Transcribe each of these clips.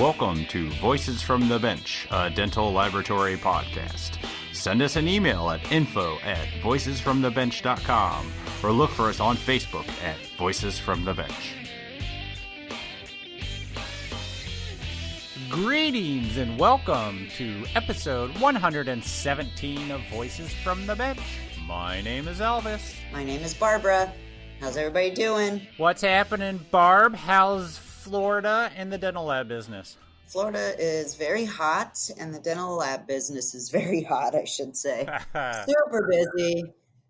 Welcome to Voices from the Bench, a dental laboratory podcast. Send us an email at info@voicesfromthebench.com or look for us on Facebook at Voices from the Bench. Greetings and welcome to episode 117 of Voices from the Bench. My name is Elvis. My name is Barbara. How's everybody doing? What's happening, Barb? How's Florida and the dental lab business? Florida is very hot, and the dental lab business is very hot, I should say. Super busy.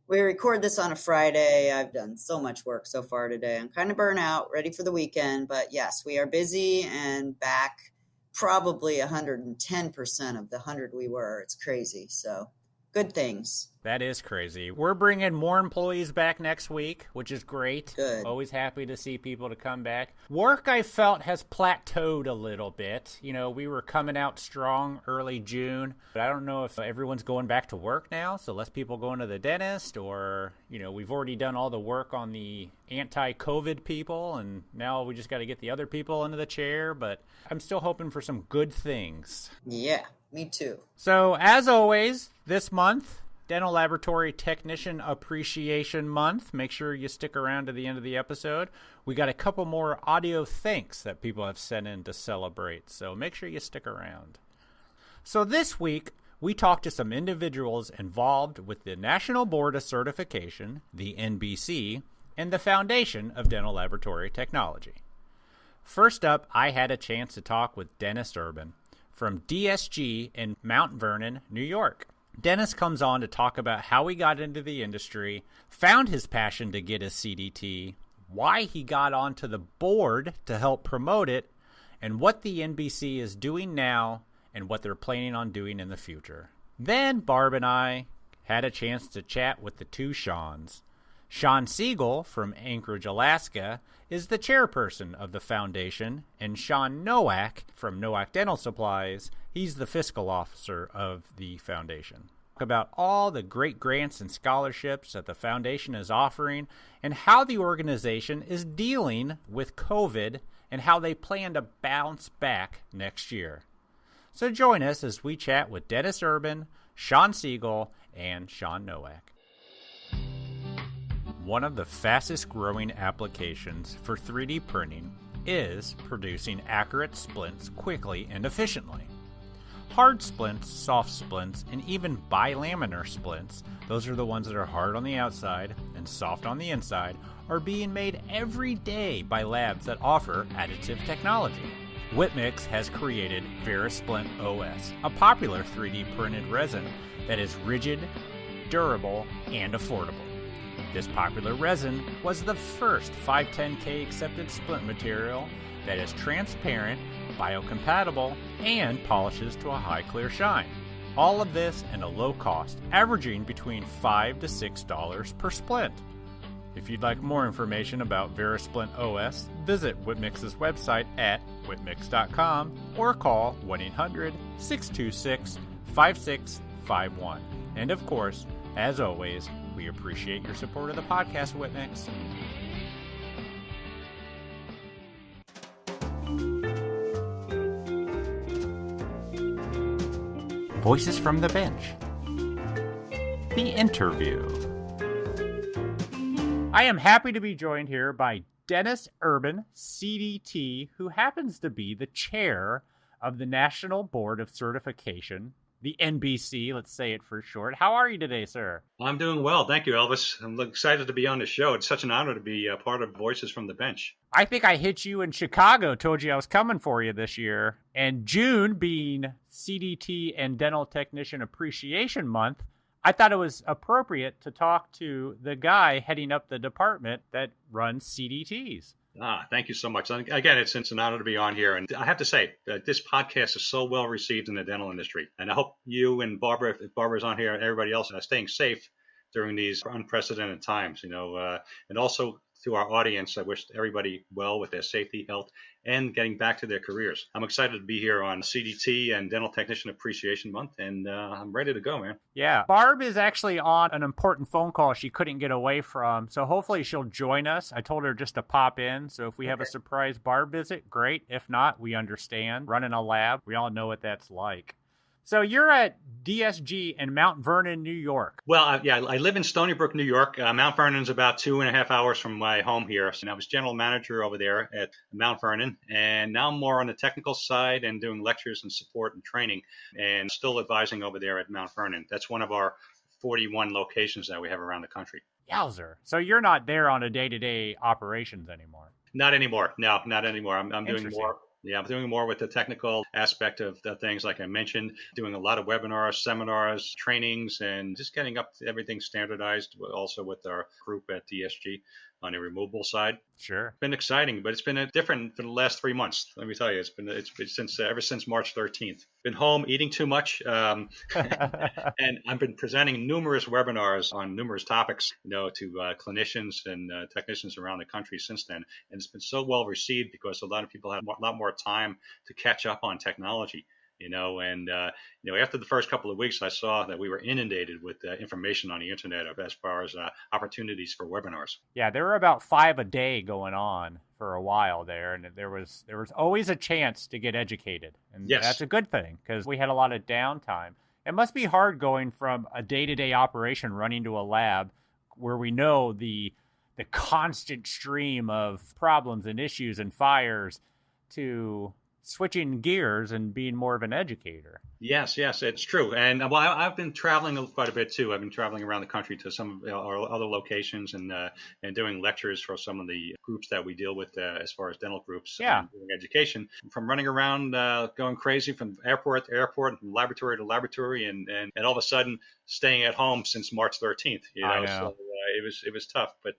We record this on a Friday. I've done so much work so far today. I'm kind of burnt out, ready for the weekend, but yes, we are busy and back probably 110% of the 100 we were. It's crazy. So good things. That is crazy. We're bringing more employees back next week, which is great. Good. Always happy to see people to come back. Work, I felt, has plateaued a little bit. You know, we were coming out strong early June, but I don't know if everyone's going back to work now, so less people going to the dentist, or, you know, we've already done all the work on the anti-COVID people, and now we just got to get the other people into the chair, but I'm still hoping for some good things. Yeah, me too. So, as always, this month, Dental Laboratory Technician Appreciation Month. Make sure you stick around to the end of the episode. We got a couple more audio thanks that people have sent in to celebrate, so make sure you stick around. So this week, we talked to some individuals involved with the National Board of Certification, the NBC, and the Foundation of Dental Laboratory Technology. First up, I had a chance to talk with Dennis Urban from DSG in Mount Vernon, New York. Dennis comes on to talk about how he got into the industry, found his passion to get his CDT, why he got onto the board to help promote it, and what the NBC is doing now and what they're planning on doing in the future. Then Barb and I had a chance to chat with the two Shawns. Shawn Siegel from Anchorage, Alaska, is the chairperson of the foundation, and Shawn Nowak from Nowak Dental Supplies, he's the fiscal officer of the foundation. About all the great grants and scholarships that the foundation is offering and how the organization is dealing with COVID and how they plan to bounce back next year. So join us as we chat with Dennis Urban, Shawn Siegel, and Shawn Nowak. One of the fastest growing applications for 3D printing is producing accurate splints quickly and efficiently. Hard splints, soft splints, and even bilaminar splints, those are the ones that are hard on the outside and soft on the inside, are being made every day by labs that offer additive technology. Whitmix has created VeriSplint OS, a popular 3D printed resin that is rigid, durable, and affordable. This popular resin was the first 510K accepted splint material that is transparent, biocompatible, and polishes to a high clear shine. All of this at a low cost, averaging between $5 to $6 per splint. If you'd like more information about VeriSplint OS, visit Whitmix's website at whitmix.com or call 1-800-626-5651. And of course, as always, we appreciate your support of the podcast, Whitmix. Voices from the Bench. The interview. I am happy to be joined here by Dennis Urban, CDT, who happens to be the chair of the National Board of Certification, the NBC, let's say it for short. How are you today, sir? I'm doing well. Thank you, Elvis. I'm excited to be on the show. It's such an honor to be a part of Voices from the Bench. I think I hit you in Chicago, told you I was coming for you this year. And June being CDT and Dental Technician Appreciation Month, I thought it was appropriate to talk to the guy heading up the department that runs CDTs. Thank you so much. Again, it's an honor to be on here. And I have to say that this podcast is so well received in the dental industry. And I hope you and Barbara, if Barbara's on here, and everybody else are staying safe during these unprecedented times, and also to our audience, I wish everybody well with their safety, health, and getting back to their careers. I'm excited to be here on CDT and Dental Technician Appreciation Month, and I'm ready to go, man. Yeah. Barb is actually on an important phone call she couldn't get away from, so hopefully she'll join us. I told her just to pop in, so if we have a surprise Barb visit, great. If not, we understand. Running a lab, we all know what that's like. So you're at DSG in Mount Vernon, New York. Well, I live in Stony Brook, New York. Mount Vernon's about 2.5 hours from my home here. And I was general manager over there at Mount Vernon. And now I'm more on the technical side and doing lectures and support and training and still advising over there at Mount Vernon. That's one of our 41 locations that we have around the country. Yowzer. So you're not there on a day-to-day operations anymore? Not anymore. No, not anymore. I'm doing more. Yeah, I'm doing more with the technical aspect of the things, like I mentioned, doing a lot of webinars, seminars, trainings, and just getting up to everything standardized, also with our group at DSG on the removable side. Sure. It's been exciting, but it's been different for the last 3 months. Let me tell you, it's been since ever since March 13th. Been home eating too much, and I've been presenting numerous webinars on numerous topics, to clinicians and technicians around the country since then. And it's been so well received because a lot of people have a lot more time to catch up on technology. After the first couple of weeks, I saw that we were inundated with information on the internet as far as opportunities for webinars. Yeah, there were about 5 a day going on for a while there, and there was always a chance to get educated, and yes, that's a good thing because we had a lot of downtime. It must be hard going from a day-to-day operation running to a lab where we know the constant stream of problems and issues and fires to switching gears and being more of an educator. Yes, it's true. And I've been traveling quite a bit too. I've been traveling around the country to some of our other locations and doing lectures for some of the groups that we deal with as far as dental groups. Yeah. And doing education. From running around, going crazy from airport to airport, from laboratory to laboratory, and all of a sudden staying at home since March 13th. I know. So it was tough, but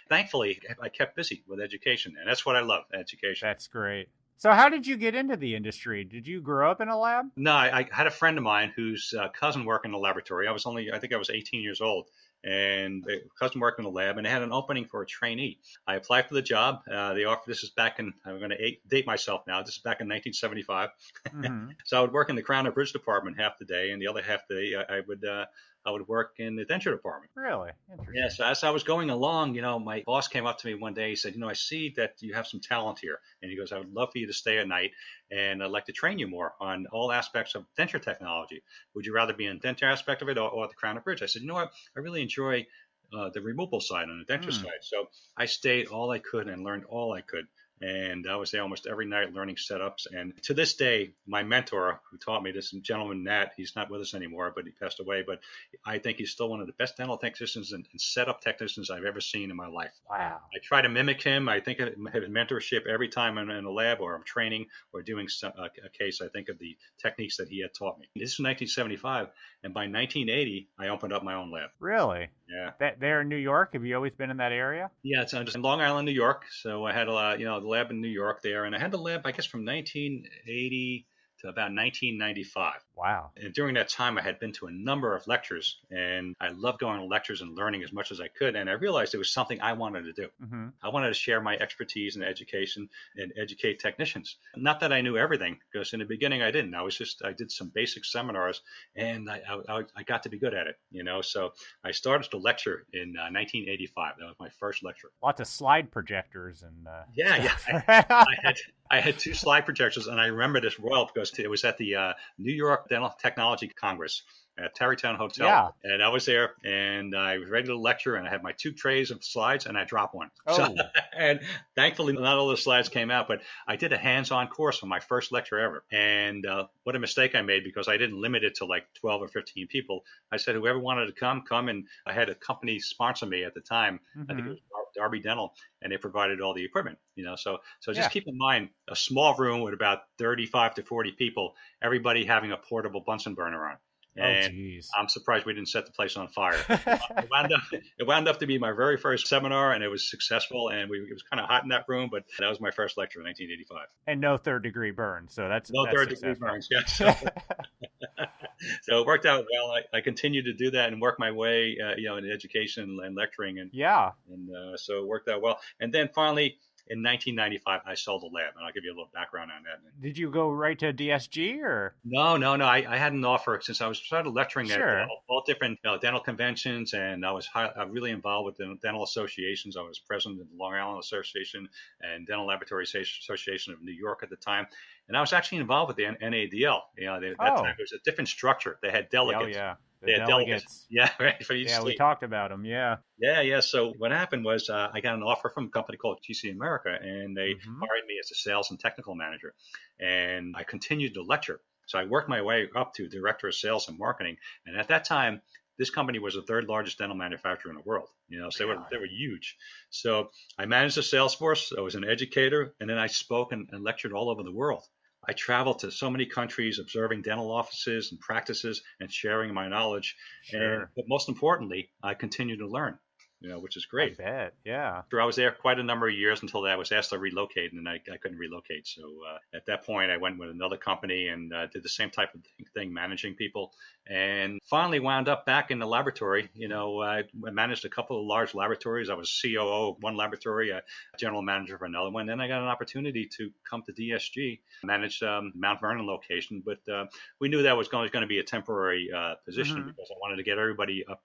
thankfully I kept busy with education, and that's what I love, education. That's great. So how did you get into the industry? Did you grow up in a lab? No, I had a friend of mine whose cousin worked in the laboratory. I think I was 18 years old. And the cousin worked in the lab, and they had an opening for a trainee. I applied for the job. They offered, this is back in, I'm going to date myself now, this is back in 1975. Mm-hmm. So I would work in the Crown and Bridge department half the day, and the other half the day I would work in the denture department. Really? Interesting. Yeah, so as I was going along, my boss came up to me one day. He said, I see that you have some talent here. And he goes, I would love for you to stay at night, and I'd like to train you more on all aspects of denture technology. Would you rather be in the denture aspect of it or the Crown and Bridge? I said, what? I really enjoy the removable side on the denture side. So I stayed all I could and learned all I could. And I was there almost every night learning setups. And to this day, my mentor who taught me this, gentleman, Nat, he's not with us anymore, but he passed away. But I think he's still one of the best dental technicians and setup technicians I've ever seen in my life. Wow. I try to mimic him. I think of his mentorship every time I'm in a lab or I'm training or doing a case. I think of the techniques that he had taught me. This was 1975. And by 1980, I opened up my own lab. Really? Yeah. There in New York? Have you always been in that area? Yeah, it's just in Long Island, New York. So I had the lab in New York there, and I had the lab, I guess, from 1980 to about 1995. Wow. And during that time, I had been to a number of lectures, and I loved going to lectures and learning as much as I could. And I realized it was something I wanted to do. Mm-hmm. I wanted to share my expertise in education and educate technicians. Not that I knew everything, because in the beginning I didn't. I did some basic seminars, and I got to be good at it, So I started to lecture in 1985. That was my first lecture. Lots of slide projectors and yeah. I had 2 slide projectors, and I remember this well because it was at the New York Dental Technology Congress at Tarrytown Hotel. Yeah. And I was there, and I was ready to lecture, and I had my 2 trays of slides, and I dropped one. Oh. So, and thankfully, not all the slides came out, but I did a hands-on course for my first lecture ever. And what a mistake I made, because I didn't limit it to like 12 or 15 people. I said, whoever wanted to come, and I had a company sponsor me at the time. Mm-hmm. I think it was Darby Dental, and they provided all the equipment, So just keep in mind, a small room with about 35 to 40 people, everybody having a portable Bunsen burner on. And I'm surprised we didn't set the place on fire. It wound up to be my very first seminar, and it was successful. And it was kind of hot in that room, but that was my first lecture in 1985. And no third-degree burn, so that's third-degree burns. Yes. So it worked out well. I continued to do that and work my way, in education and lecturing, Yeah. and so it worked out well. And then finally, in 1995, I sold the lab, and I'll give you a little background on that. Did you go right to DSG or? No, no, no. I had an offer since I was started lecturing at Sure. all different dental conventions, and I was really involved with the dental associations. I was president of the Long Island Association and Dental Laboratory Association of New York at the time, and I was actually involved with the NADL. At that time it was a different structure. They had delegates. Oh, yeah. They had delegates. Yeah, right. For each Yeah, we state. talked about them. Yeah. Yeah. So what happened was I got an offer from a company called GC America, and they Mhm. hired me as a sales and technical manager, and I continued to lecture. So I worked my way up to director of sales and marketing, and at that time, this company was the third largest dental manufacturer in the world. So they were huge. So I managed the sales force. I was an educator, and then I spoke and lectured all over the world. I traveled to so many countries, observing dental offices and practices and sharing my knowledge. Sure. But most importantly, I continued to learn, which is great. I bet. Yeah. I was there quite a number of years until I was asked to relocate, and I couldn't relocate. So at that point, I went with another company and did the same type of thing, managing people, and finally wound up back in the laboratory. I managed a couple of large laboratories. I was COO of one laboratory, a general manager for another one. Then I got an opportunity to come to DSG, manage Mount Vernon location, but we knew that was going to be a temporary position because I wanted to get everybody up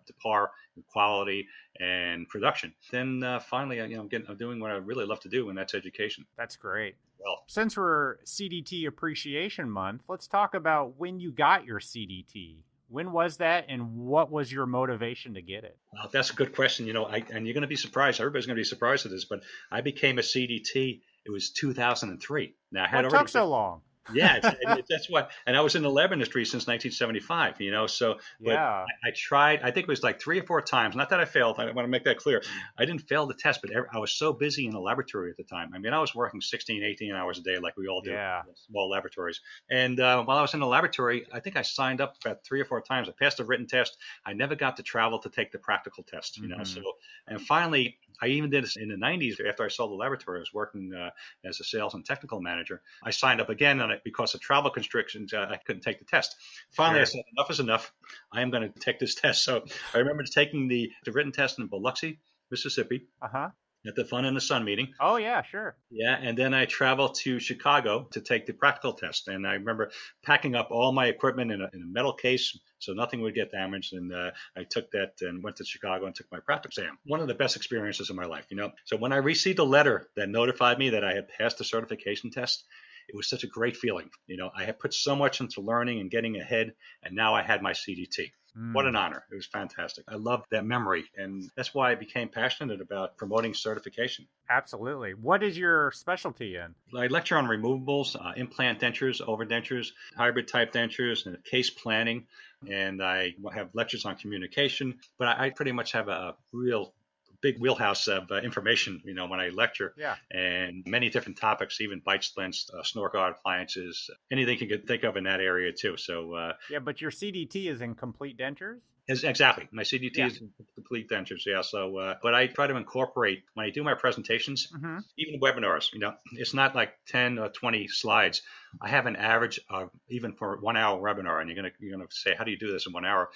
to par with quality and production. Then finally, I'm doing what I really love to do, and that's education. That's great. Well, since we're CDT Appreciation Month, let's talk about when you got your CDT. When was that, and what was your motivation to get it? Well, that's a good question. And you're going to be surprised. Everybody's going to be surprised at this, but I became a CDT. It was 2003. Now, I had What took so long? Yeah, that's what. And I was in the lab industry since 1975, So, but Yeah. I tried. I think it was like 3 or 4 times. Not that I failed. I want to make that clear. I didn't fail the test, but I was so busy in the laboratory at the time. I mean, I was working 16, 18 hours a day, like we all do in small laboratories. And while I was in the laboratory, I think I signed up about 3 or 4 times. I passed the written test. I never got to travel to take the practical test. So, and finally, I even did this in the 90s after I sold the laboratory. I was working as a sales and technical manager. I signed up again because of travel constrictions. I couldn't take the test. Finally, I said, enough is enough. I am going to take this test. So I remember taking the written test in Biloxi, Mississippi. At the Fun in the Sun meeting. Oh, yeah, sure. Yeah, and then I traveled to Chicago to take the practical test. And I remember packing up all my equipment in a metal case so nothing would get damaged. And I took that and went to Chicago and took my practical exam. One of the best experiences of my life, So when I received a letter that notified me that I had passed the certification test, it was such a great feeling. I had put so much into learning and getting ahead, and now I had my CDT. What an honor. It was fantastic. I loved that memory, and that's why I became passionate about promoting certification. Absolutely. What is your specialty in? I lecture on removables, implant dentures, overdentures, hybrid type dentures, and case planning, and I have lectures on communication, but I pretty much have a real big wheelhouse of information, when I lecture, and many different topics, even bite splints, snort guard appliances, anything you could think of in that area too. So but your CDT is in complete dentures? Exactly. My CDT is complete dentures. Yeah. So, but I try to incorporate when I do my presentations, even webinars, it's not like 10 or 20 slides. I have an average of, even for 1 hour webinar, and you're going to say, how do you do this in 1 hour?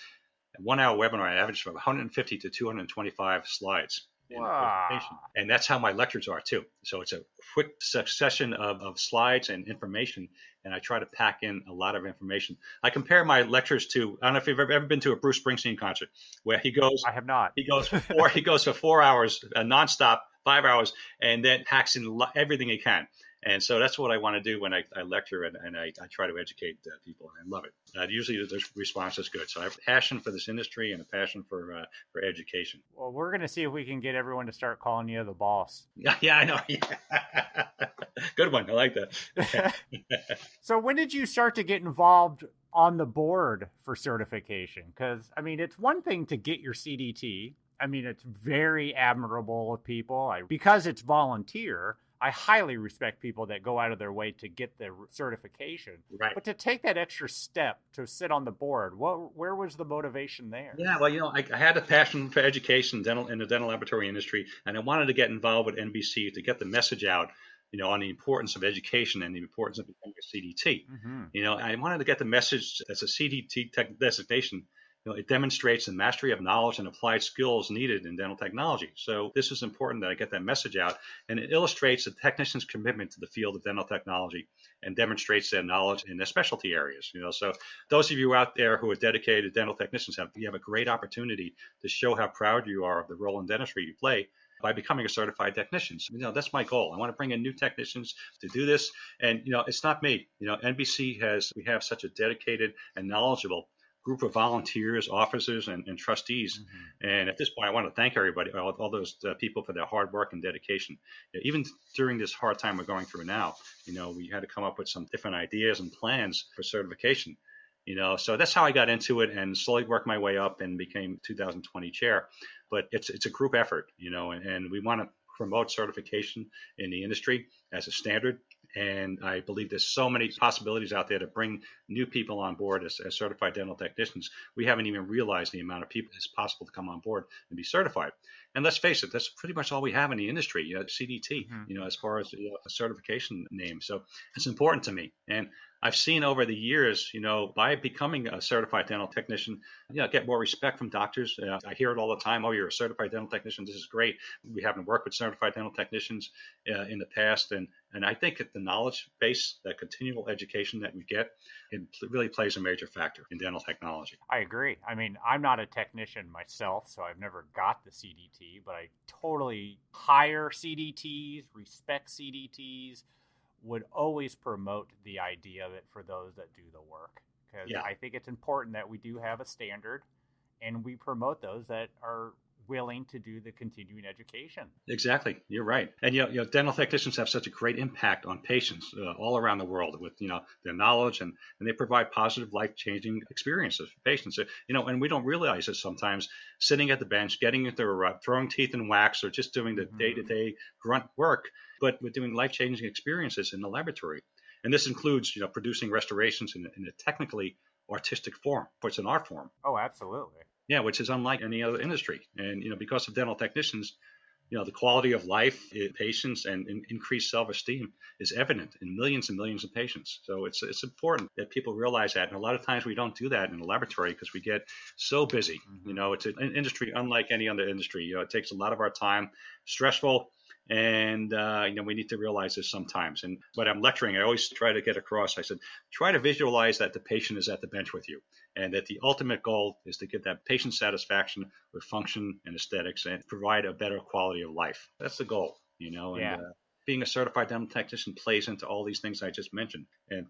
1 hour webinar, I average from 150 to 225 slides in the presentation. And that's how my lectures are too. So it's a quick succession of slides and information, and I try to pack in a lot of information. I compare my lectures to, I don't know if you've ever been to a Bruce Springsteen concert where he goes. I have not. He goes for 4 hours, nonstop, 5 hours, and then packs in everything he can. And so that's what I want to do when I lecture, and I try to educate people. I love it. Usually the response is good. So I have a passion for this industry and a passion for education. Well, we're going to see if we can get everyone to start calling you the boss. Yeah, I know. Good one. I like that. So when did you start to get involved on the board for certification? Because, I mean, it's one thing to get your CDT. I mean, it's very admirable of people. Because it's volunteer, I highly respect people that go out of their way to get the certification. Right. But to take that extra step to sit on the board, where was the motivation there? Yeah, well, I had a passion for education in the dental laboratory industry, and I wanted to get involved with NBC to get the message out on the importance of education and the importance of becoming a CDT. Mm-hmm. I wanted to get the message as a CDT designation. It demonstrates the mastery of knowledge and applied skills needed in dental technology. So this is important that I get that message out, and it illustrates the technician's commitment to the field of dental technology and demonstrates their knowledge in their specialty areas. So those of you out there who are dedicated dental technicians, you have a great opportunity to show how proud you are of the role in dentistry you play by becoming a certified technician. That's my goal. I want to bring in new technicians to do this. And, it's not me. NBC we have such a dedicated and knowledgeable group of volunteers, officers, and trustees. Mm-hmm. And at this point, I want to thank everybody, all those people for their hard work and dedication. Even during this hard time we're going through now, we had to come up with some different ideas and plans for certification. So that's how I got into it and slowly worked my way up and became 2020 chair. But it's a group effort, and we want to promote certification in the industry as a standard. And I believe there's so many possibilities out there to bring new people on board as certified dental technicians. We haven't even realized the amount of people it's possible to come on board and be certified. And let's face it, that's pretty much all we have in the industry, CDT, Mm-hmm. As far as a certification name. So it's important to me. And I've seen over the years, by becoming a certified dental technician, get more respect from doctors. I hear it all the time. Oh, you're a certified dental technician. This is great. We haven't worked with certified dental technicians in the past. And I think that the knowledge base, that continual education that we get, it really plays a major factor in dental technology. I agree. I mean, I'm not a technician myself, so I've never got the CDT, but I totally hire CDTs, respect CDTs, would always promote the idea of it for those that do the work. Because I think it's important that we do have a standard and we promote those that are willing to do the continuing education. Exactly. You're right. And, dental technicians have such a great impact on patients all around the world with, their knowledge and they provide positive life-changing experiences for patients. And we don't realize it sometimes sitting at the bench, getting into a rut, throwing teeth in wax, or just doing the day-to-day grunt work, but we're doing life-changing experiences in the laboratory. And this includes, producing restorations in a technically artistic form, but it's an art form. Oh, absolutely. Yeah, which is unlike any other industry. And, because of dental technicians, the quality of life, patients, and increased self-esteem is evident in millions and millions of patients. So it's important that people realize that. And a lot of times we don't do that in the laboratory because we get so busy. Mm-hmm. It's an industry unlike any other industry. It takes a lot of our time, stressful. And, we need to realize this sometimes. And when I'm lecturing, I always try to get across. I said, try to visualize that the patient is at the bench with you and that the ultimate goal is to get that patient satisfaction with function and aesthetics and provide a better quality of life. That's the goal, and being a certified dental technician plays into all these things I just mentioned. And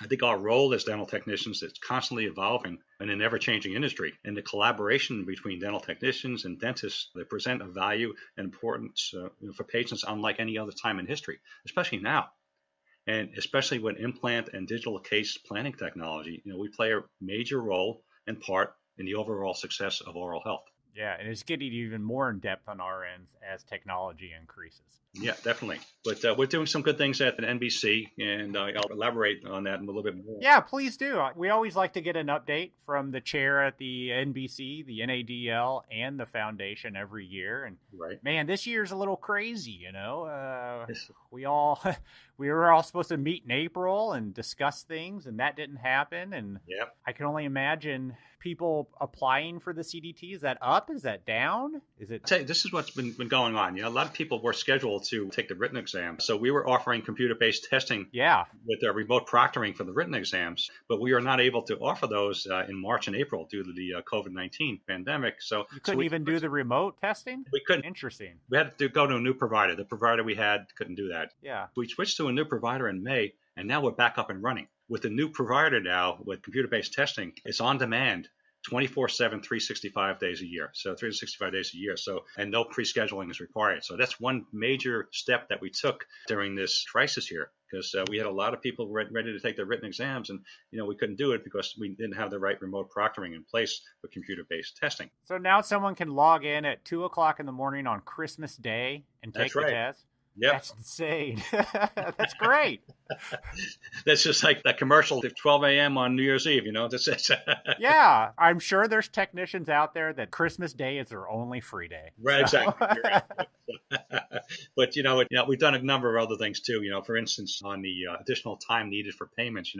I think our role as dental technicians is constantly evolving in an ever-changing industry. And the collaboration between dental technicians and dentists, they present a value and importance for patients unlike any other time in history, especially now. And especially with implant and digital case planning technology, we play a major role and part in the overall success of oral health. Yeah, and it's getting even more in depth on our ends as technology increases. Yeah, definitely. But we're doing some good things at the NBC, and I'll elaborate on that a little bit more. Yeah, please do. We always like to get an update from the chair at the NBC, the NADL, and the foundation every year. And man, this year's a little crazy, we were all supposed to meet in April and discuss things, and that didn't happen. And I can only imagine people applying for the CDT. Is that up? Is that down? Is it? This is what's been going on. A lot of people were scheduled to take the written exam. So we were offering computer-based testing with remote proctoring for the written exams, but we are not able to offer those in March and April due to the COVID-19 pandemic. So you couldn't even do the remote testing? We couldn't. Interesting. We had to go to a new provider. The provider we had couldn't do that. Yeah. We switched to a new provider in May, and now we're back up and running. With the new provider now, with computer-based testing, it's on demand 24/7, 365 days a year. So 365 days a year. So, and no pre-scheduling is required. So that's one major step that we took during this crisis here, because we had a lot of people ready to take their written exams, and we couldn't do it because we didn't have the right remote proctoring in place for computer-based testing. So now someone can log in at 2:00 in the morning on Christmas Day and take the test. Yep. That's insane. That's great. That's just like that commercial at 12 a.m. on New Year's Eve, That's it. Yeah, I'm sure there's technicians out there that Christmas Day is their only free day. Right, So. exactly. You're right. But we've done a number of other things too. For instance, on the additional time needed for payments,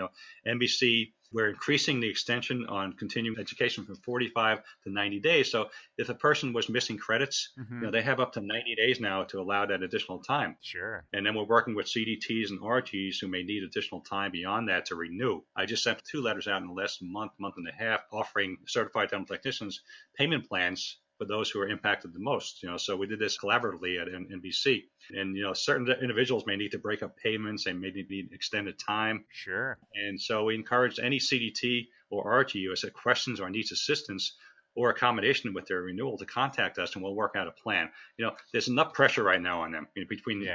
NBC, we're increasing the extension on continuing education from 45 to 90 days. So if a person was missing credits, they have up to 90 days now to allow that additional time. Sure. And then we're working with CDTs and RTs who may need additional time beyond that to renew. I just sent 2 letters out in the last month and a half offering certified dental technicians payment plans for those who are impacted the most. So we did this collaboratively at NBC. And, certain individuals may need to break up payments. They may need extended time. Sure. And so we encourage any CDT or RT who has questions or needs assistance or accommodation with their renewal to contact us, and we'll work out a plan. There's enough pressure right now on them between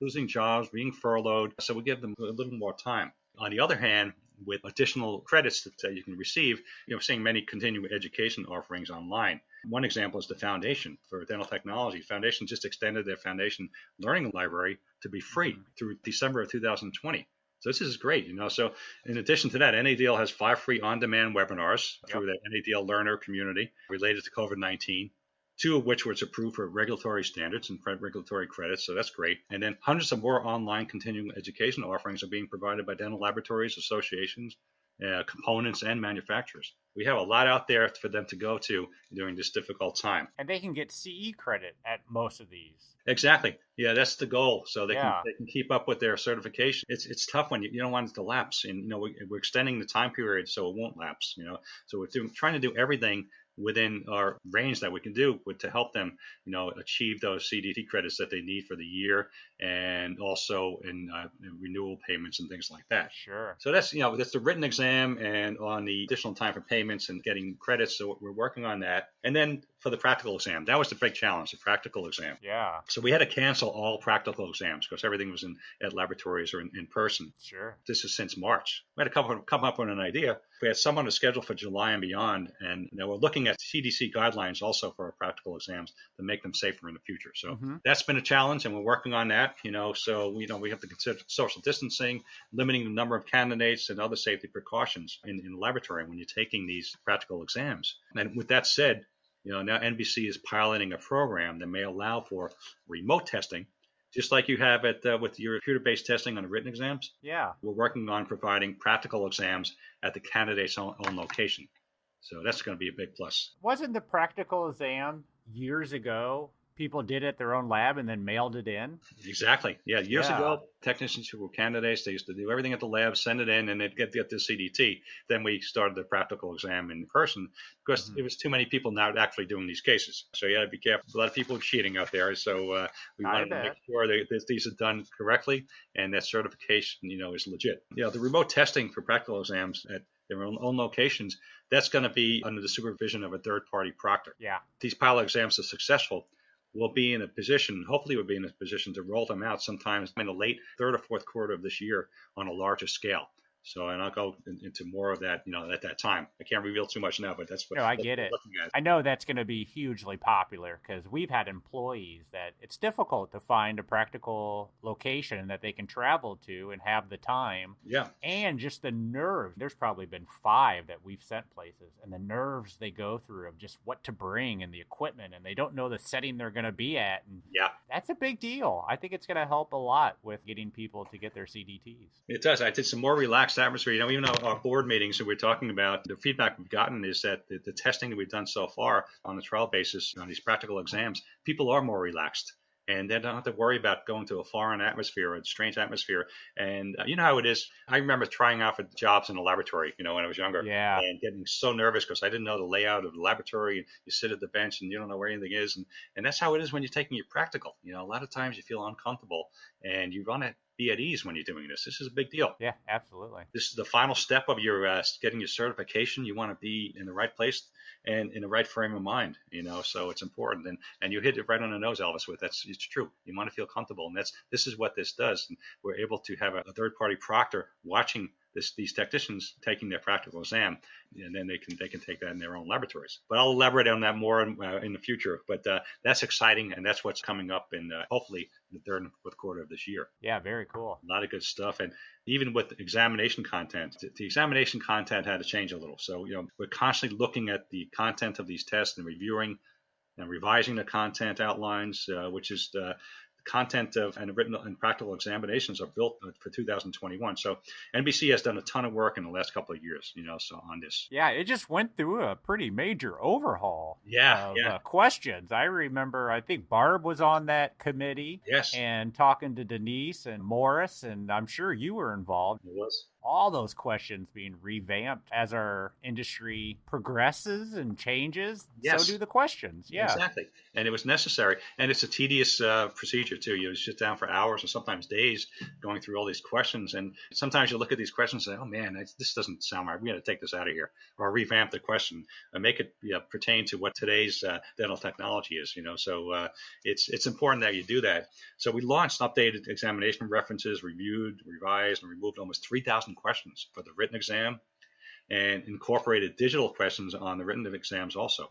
losing jobs, being furloughed. So we give them a little more time. On the other hand, with additional credits that you can receive, seeing many continuing education offerings online. One example is the Foundation for Dental Technology. Foundation just extended their Foundation Learning Library to be free through December of 2020. So this is great, So in addition to that, NADL has 5 free on-demand webinars through the NADL Learner community related to COVID-19. 2 of which was approved for regulatory standards and regulatory credits, so that's great. And then hundreds of more online continuing education offerings are being provided by dental laboratories, associations, components, and manufacturers. We have a lot out there for them to go to during this difficult time. And they can get CE credit at most of these. Exactly. Yeah, that's the goal. So they can keep up with their certification. It's tough when you don't want it to lapse. And, we're extending the time period so it won't lapse, So we're trying to do everything within our range that we can do to help them, achieve those CDT credits that they need for the year, and also in renewal payments and things like that. Sure. So that's the written exam, and on the additional time for payments and getting credits. So we're working on that. And then for the practical exam, that was the big challenge, the practical exam. Yeah. So we had to cancel all practical exams because everything was at laboratories or in person. Sure. This is since March. We had to come up with an idea. We had someone to schedule for July and beyond, and we're looking at CDC guidelines also for our practical exams to make them safer in the future. So that's been a challenge, and we're working on that. So we have to consider social distancing, limiting the number of candidates, and other safety precautions in the laboratory when you're taking these practical exams. And with that said, now NBC is piloting a program that may allow for remote testing, just like you have with your computer-based testing on the written exams. Yeah. We're working on providing practical exams at the candidate's own location. So that's going to be a big plus. Wasn't the practical exam years ago, people did it at their own lab and then mailed it in? Exactly. Yeah. Years ago, technicians who were candidates, they used to do everything at the lab, send it in, and they'd get the CDT. Then we started the practical exam in person because there was too many people now actually doing these cases. So you got to be careful. A lot of people cheating out there. So we wanted to make sure that these are done correctly and that certification, is legit. The remote testing for practical exams at their own locations, that's going to be under the supervision of a third-party proctor. Yeah. If these pilot exams are successful, hopefully we'll be in a position to roll them out sometime in the late 3rd or 4th quarter of this year on a larger scale. So, and I'll go into more of that, at that time. I can't reveal too much now, but that's what I get it. I know that's going to be hugely popular because we've had employees that it's difficult to find a practical location that they can travel to and have the time. Yeah. And just the nerve. There's probably been 5 that we've sent places, and the nerves they go through of just what to bring and the equipment, and they don't know the setting they're going to be at. And that's a big deal. I think it's going to help a lot with getting people to get their CDTs. It does. I did some more relaxed atmosphere. Even though our board meetings that we're talking about, the feedback we've gotten is that the testing that we've done so far on a trial basis on these practical exams, people are more relaxed. And they don't have to worry about going to a foreign atmosphere or a strange atmosphere. And you know how it is. I remember trying out for jobs in a laboratory, when I was younger. Yeah. And getting so nervous because I didn't know the layout of the laboratory. You sit at the bench and you don't know where anything is. And that's how it is when you're taking your practical. A lot of times you feel uncomfortable and you want to be at ease when you're doing this. This is a big deal. Yeah, absolutely. This is the final step of your getting your certification. You want to be in the right place and in the right frame of mind, so it's important. And you hit it right on the nose, Elvis, it's true. You want to feel comfortable. And this is what this does. And we're able to have a third-party proctor watching these technicians taking their practical exam, and then they can take that in their own laboratories. But I'll elaborate on that more in the future. But that's exciting, and that's what's coming up in hopefully the third and fourth quarter of this year. Yeah, very cool. A lot of good stuff, and even with examination content, the examination content had to change a little. So we're constantly looking at the content of these tests and reviewing and revising the content outlines, which is the content of and written and practical examinations are built for 2021. So NBC has done a ton of work in the last couple of years, so on this. Yeah, it just went through a pretty major overhaul of questions. I remember, I think Barb was on that committee. Yes. And talking to Denise and Morris, and I'm sure you were involved. It was. All those questions being revamped as our industry progresses and changes. Yes. So do the questions. Yeah, exactly. And it was necessary. And it's a tedious procedure too. You sit down for hours or sometimes days going through all these questions. And sometimes you look at these questions and say, oh man, this doesn't sound right. We got to take this out of here, or revamp the question and make it pertain to what today's dental technology is. So it's important that you do that. So we launched updated examination references, reviewed, revised, and removed almost 3,000 questions for the written exam, and incorporated digital questions on the written exams also,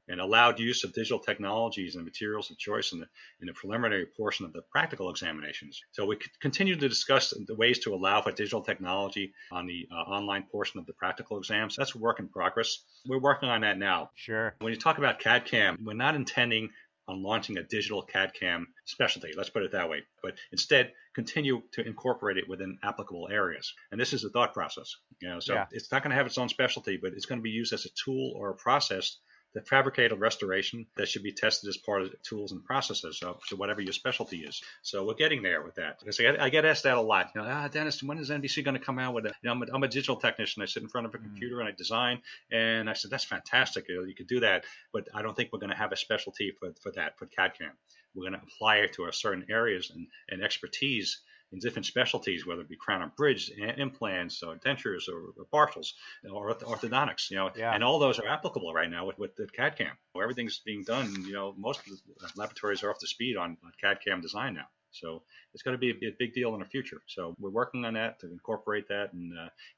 and allowed use of digital technologies and materials of choice in the preliminary portion of the practical examinations. So we continue to discuss the ways to allow for digital technology on the online portion of the practical exams. That's a work in progress. We're working on that now. Sure. When you talk about CAD-CAM, we're not intending on launching a digital CAD-CAM specialty, let's put it that way, but instead continue to incorporate it within applicable areas. And this is the thought process. It's not going to have its own specialty, but it's going to be used as a tool or a process to fabricate a restoration that should be tested as part of the tools and processes of whatever your specialty is. So we're getting there with that. Because I get asked that a lot. Dennis, when is NBC going to come out with it? I'm a digital technician. I sit in front of a computer and I design. And I said, that's fantastic. You could do that. But I don't think we're going to have a specialty for that, for CAD-CAM. We're going to apply it to our certain areas and expertise in different specialties, whether it be crown and bridge, implants, or dentures, or partials, or orthodontics, and all those are applicable right now with the CAD-CAM. Everything's being done, most of the laboratories are up to speed on CAD-CAM design now. So it's going to be a big deal in the future. So we're working on that to incorporate that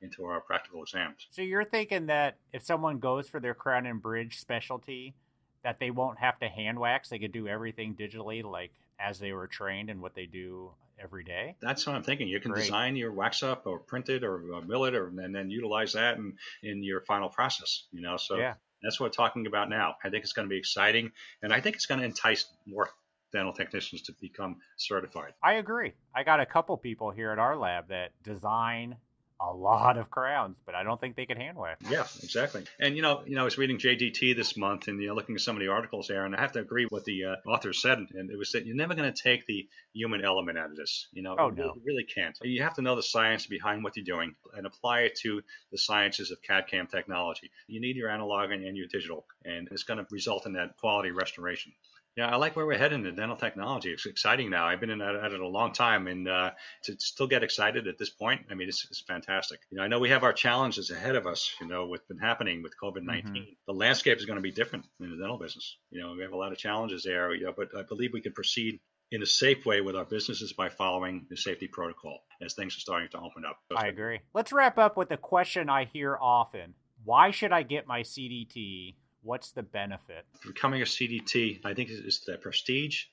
into our practical exams. So you're thinking that if someone goes for their crown and bridge specialty, that they won't have to hand wax, they could do everything digitally, like as they were trained and what they do every day? That's what I'm thinking. You can design your wax up or print it or mill it and then utilize that in your final process, so that's what we're talking about now. I think it's going to be exciting, and I think it's going to entice more dental technicians to become certified. I agree. I got a couple people here at our lab that design a lot of crowns, but I don't think they could hand wax. Yeah, exactly. And I was reading JDT this month and looking at some of the articles there, and I have to agree with what the author said, and it was that you're never going to take the human element out of this. No. You really can't. You have to know the science behind what you're doing and apply it to the sciences of CAD-CAM technology. You need your analog and your digital, and it's going to result in that quality restoration. Yeah, I like where we're heading in dental technology. It's exciting now. I've been at it a long time, and to still get excited at this point, I mean, it's fantastic. I know we have our challenges ahead of us, what's been happening with COVID-19. The landscape is going to be different in the dental business. We have a lot of challenges there, but I believe we can proceed in a safe way with our businesses by following the safety protocol as things are starting to open up. I agree. Let's wrap up with a question I hear often. Why should I get my CDT? What's the benefit? Becoming a CDT, I think, is the prestige.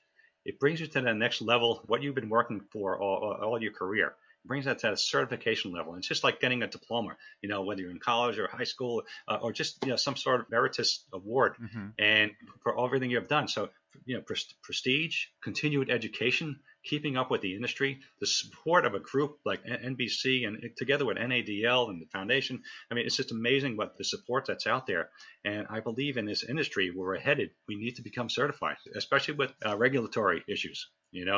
It brings you to the next level, what you've been working for all your career. It brings that to a certification level. It's just like getting a diploma, whether you're in college or high school or just, some sort of meritorious award and for everything you've done. So, prestige, continued education, keeping up with the industry, the support of a group like NBC and together with NADL and the foundation. I mean, it's just amazing what the support that's out there. And I believe in this industry where we're headed, we need to become certified, especially with regulatory issues.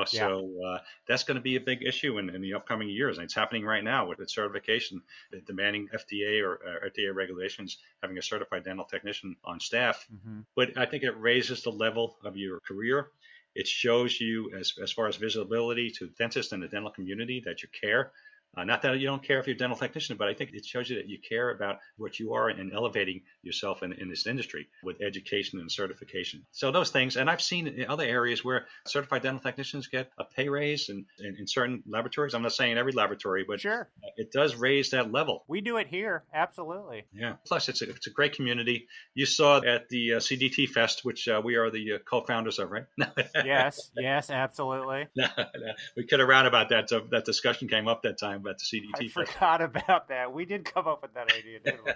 So that's going to be a big issue in the upcoming years. And it's happening right now with certification, demanding FDA or FDA regulations, having a certified dental technician on staff. But I think it raises the level of your career. It shows you, as far as visibility to dentists and the dental community, that you care Not that you don't care if you're a dental technician, but I think it shows you that you care about what you are and elevating yourself in this industry with education and certification. So those things, and I've seen in other areas where certified dental technicians get a pay raise in certain laboratories. I'm not saying every laboratory, but Sure. it does raise that level. We do it here. Absolutely. Yeah. Plus, it's a great community. You saw at the CDT Fest, which we are the co-founders of, right? Yes, absolutely. No. We kid around about that. So that discussion came up that time about the CDT Fest. I forgot about that. We did come up with that idea, didn't we?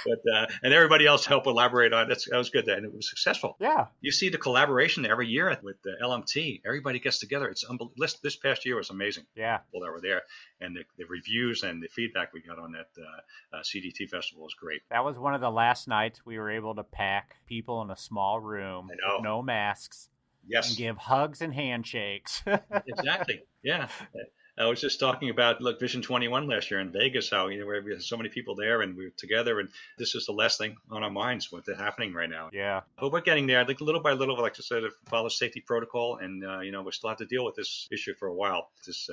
But and everybody else helped elaborate on it. That was good, and it was successful. Yeah. You see the collaboration every year with the LMT. Everybody gets together. It's unbelievable. This past year was amazing. Yeah. People that were there, and the reviews and the feedback we got on that CDT festival was great. That was one of the last nights we were able to pack people in a small room with no masks. Yes. And give hugs and handshakes. Exactly. Yeah. I was just talking about Vision 21 last year in Vegas, how where we had so many people there and we were together, and this is the last thing on our minds what's happening right now. Yeah, but we're getting there. I think little by little, like I said, follow safety protocol, and we still have to deal with this issue for a while. This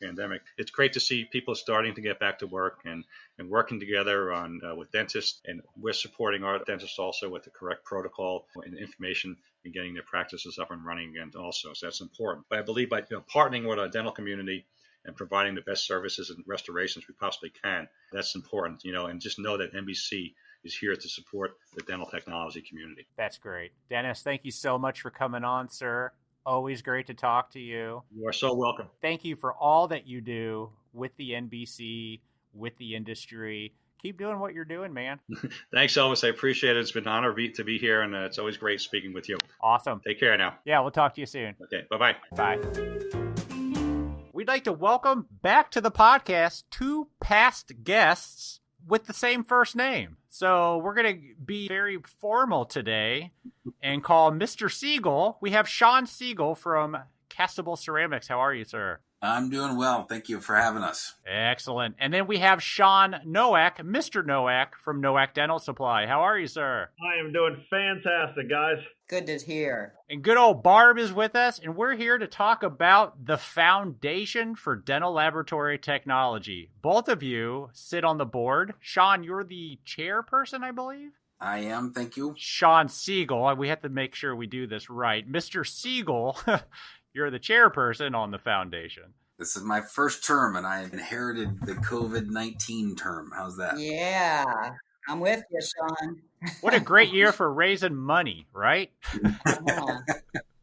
pandemic. It's great to see people starting to get back to work and working together on with dentists, and we're supporting our dentists also with the correct protocol and information and getting their practices up and running again also. So that's important. But I believe by partnering with our dental community and providing the best services and restorations we possibly can, that's important, and just know that NBC is here to support the dental technology community. That's great. Dennis, thank you so much for coming on, sir. Always great to talk to you. You are so welcome. Thank you for all that you do with the NBC, with the industry. Keep doing what you're doing, man. Thanks, Elvis. I appreciate it. It's been an honor to be here, and it's always great speaking with you. Awesome. Take care now. Yeah, we'll talk to you soon. Okay, bye-bye. Bye. We'd like to welcome back to the podcast 2 past guests with the same first name. So we're going to be very formal today and call Mr. Siegel. We have Shawn Siegel from Castable Ceramics. How are you, sir? I'm doing well. Thank you for having us. Excellent. And then we have Shawn Nowak, Mr. Nowak from Nowak Dental Supply. How are you, sir? I am doing fantastic, guys. Good to hear. And good old Barb is with us, and we're here to talk about the Foundation for Dental Laboratory Technology. Both of you sit on the board. Shawn, you're the chairperson, I believe? I am, thank you. Shawn Siegel, we have to make sure we do this right. Mr. Siegel, you're the chairperson on the foundation. This is my first term, and I inherited the COVID-19 term. How's that? Yeah, I'm with you, Shawn. What a great year for raising money, right? Yeah.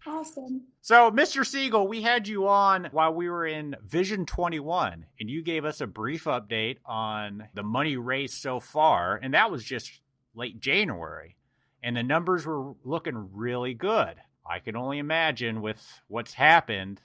Awesome. So, Mr. Siegel, we had you on while we were in Vision 21, and you gave us a brief update on the money raised so far, and that was just late January, and the numbers were looking really good. I can only imagine with what's happened,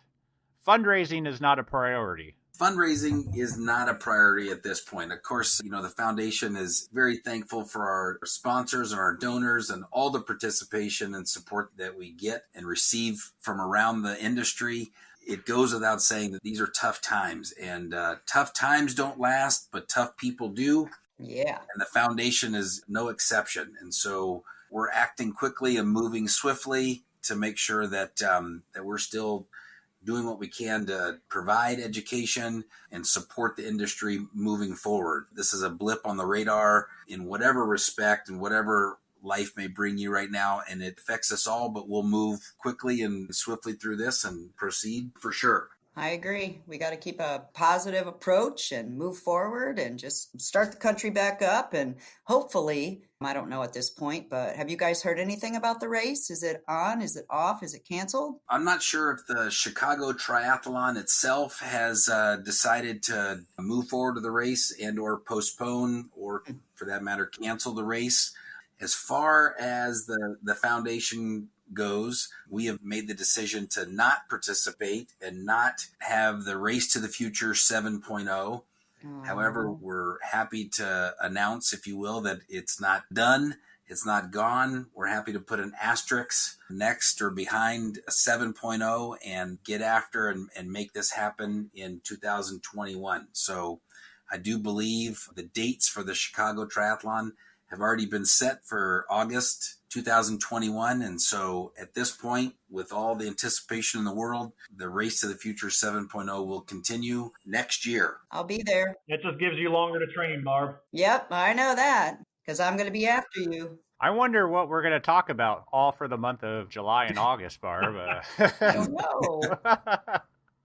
fundraising is not a priority. Fundraising is not a priority at this point. Of course, the foundation is very thankful for our sponsors and our donors and all the participation and support that we get and receive from around the industry. It goes without saying that these are tough times, and tough times don't last, but tough people do. Yeah. And the foundation is no exception. And so we're acting quickly and moving swiftly to make sure that that we're still doing what we can to provide education and support the industry moving forward. This is a blip on the radar in whatever respect and whatever life may bring you right now, and it affects us all, but we'll move quickly and swiftly through this and proceed for sure. I agree. We got to keep a positive approach and move forward and just start the country back up. And hopefully, I don't know at this point, but have you guys heard anything about the race? Is it on? Is it off? Is it canceled? I'm not sure if the Chicago Triathlon itself has decided to move forward to the race and or postpone or, for that matter, cancel the race. As far as the foundation goes, we have made the decision to not participate and not have the Race to the Future 7.0. However, we're happy to announce, if you will, that it's not done. It's not gone. We're happy to put an asterisk next or behind a 7.0 and get after and make this happen in 2021. So I do believe the dates for the Chicago Triathlon have already been set for August 2021. And so at this point, with all the anticipation in the world, the Race to the Future 7.0 will continue next year. I'll be there. It just gives you longer to train, Barb. Yep, I know that because I'm going to be after you. I wonder what we're going to talk about all for the month of July and August, Barb. I don't know.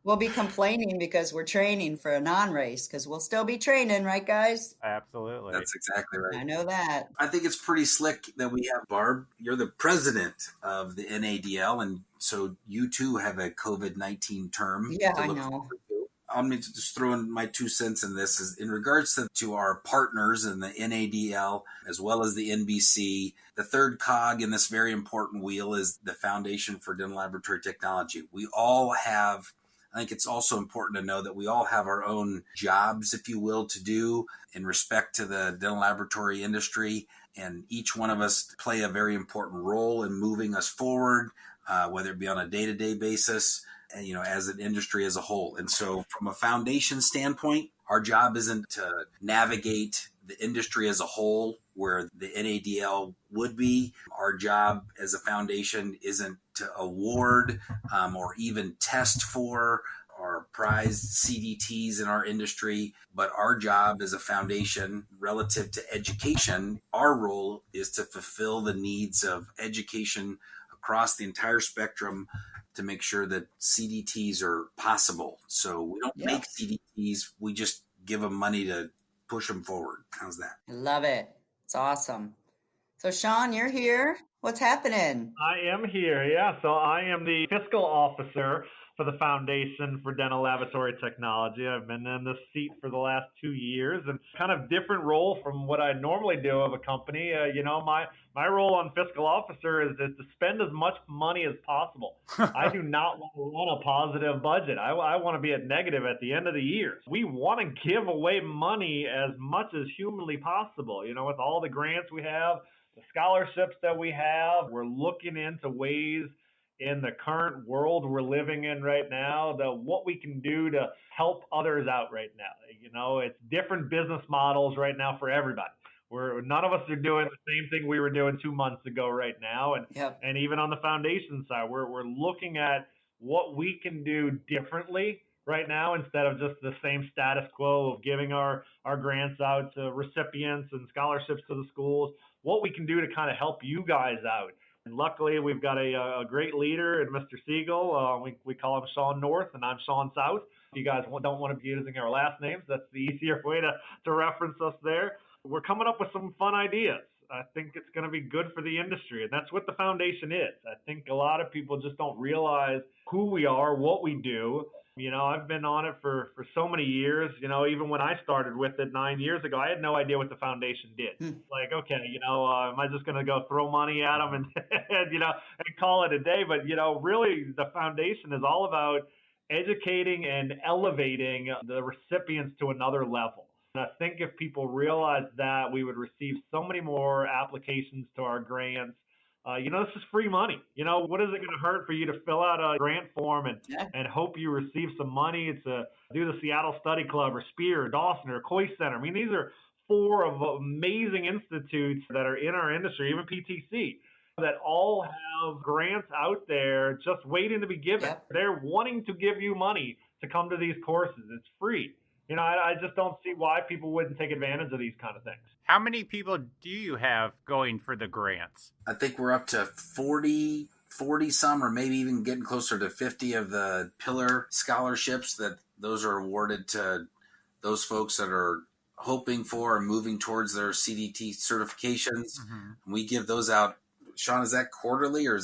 We'll be complaining because we're training for a non-race because we'll still be training, right, guys? Absolutely. That's exactly right. I know that. I think it's pretty slick that we have Barb. You're the president of the NADL, and so you too have a COVID-19 term. Yeah, I know. I'm going to just throw in my 2 cents in this is in regards to our partners in the NADL as well as the NBC. The third cog in this very important wheel is the Foundation for Dental Laboratory Technology. We all have, I think it's also important to know that we all have our own jobs, if you will, to do in respect to the dental laboratory industry. And each one of us play a very important role in moving us forward, whether it be on a day-to-day basis, and, as an industry as a whole. And so from a foundation standpoint, our job isn't to navigate the industry as a whole where the NADL would be. Our job as a foundation isn't to award or even test for or prize CDTs in our industry, but our job as a foundation relative to education, our role is to fulfill the needs of education across the entire spectrum to make sure that CDTs are possible. So we don't make CDTs, we just give them money to push them forward. How's that? I love it. It's awesome. So Shawn, you're here. What's happening? I am here, yeah. So I am the fiscal officer for the Foundation for Dental Laboratory Technology. I've been in this seat for the last 2 years, and kind of different role from what I normally do of a company. My role on fiscal officer is to spend as much money as possible. I do not want to run a positive budget. I want to be at negative at the end of the year. We want to give away money as much as humanly possible. With all the grants we have, the scholarships that we have, we're looking into ways in the current world we're living in right now, what we can do to help others out right now. It's different business models right now for everybody. None of us are doing the same thing we were doing 2 months ago right now. And even on the foundation side, we're looking at what we can do differently right now instead of just the same status quo of giving our grants out to recipients and scholarships to the schools, what we can do to kind of help you guys out. And luckily, we've got a great leader in Mr. Siegel. We call him Shawn North, and I'm Shawn South. If you guys don't want to be using our last names, that's the easier way to reference us there. We're coming up with some fun ideas. I think it's going to be good for the industry, and that's what the foundation is. I think a lot of people just don't realize who we are, what we do. I've been on it for so many years. Even when I started with it 9 years ago, I had no idea what the foundation did. Like, okay, am I just going to go throw money at them and, and call it a day? But, really the foundation is all about educating and elevating the recipients to another level. And I think if people realize that, we would receive so many more applications to our grants. This is free money. What is it going to hurt for you to fill out a grant form and hope you receive some money to do the Seattle Study Club or SPEAR or Dawson or Coy Center? I mean, these are 4 of amazing institutes that are in our industry, even PTC, that all have grants out there just waiting to be given. Yep. They're wanting to give you money to come to these courses. It's free. I just don't see why people wouldn't take advantage of these kind of things. How many people do you have going for the grants? I think we're up to 40 some, or maybe even getting closer to 50 of the pillar scholarships that those are awarded to those folks that are hoping for and moving towards their CDT certifications. Mm-hmm. We give those out. Shawn, is that quarterly or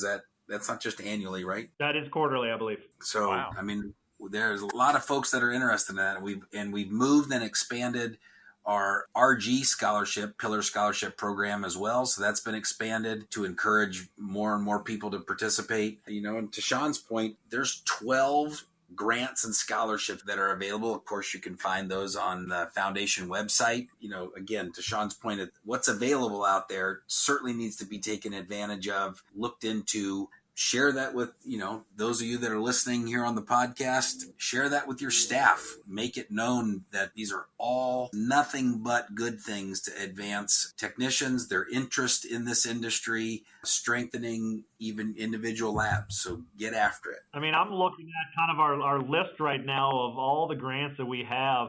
that's not just annually, right? That is quarterly, I believe. So, wow. I mean, there's a lot of folks that are interested in that. We've moved and expanded our RG scholarship, pillar scholarship program as well. So that's been expanded to encourage more and more people to participate. And to Shawn's point, there's 12 grants and scholarships that are available. Of course, you can find those on the foundation website. Again, to Shawn's point, what's available out there certainly needs to be taken advantage of, looked into, share that with, those of you that are listening here on the podcast. Share that with your staff. Make it known that these are all nothing but good things to advance technicians, their interest in this industry, strengthening even individual labs. So get after it. I mean, I'm looking at kind of our list right now of all the grants that we have.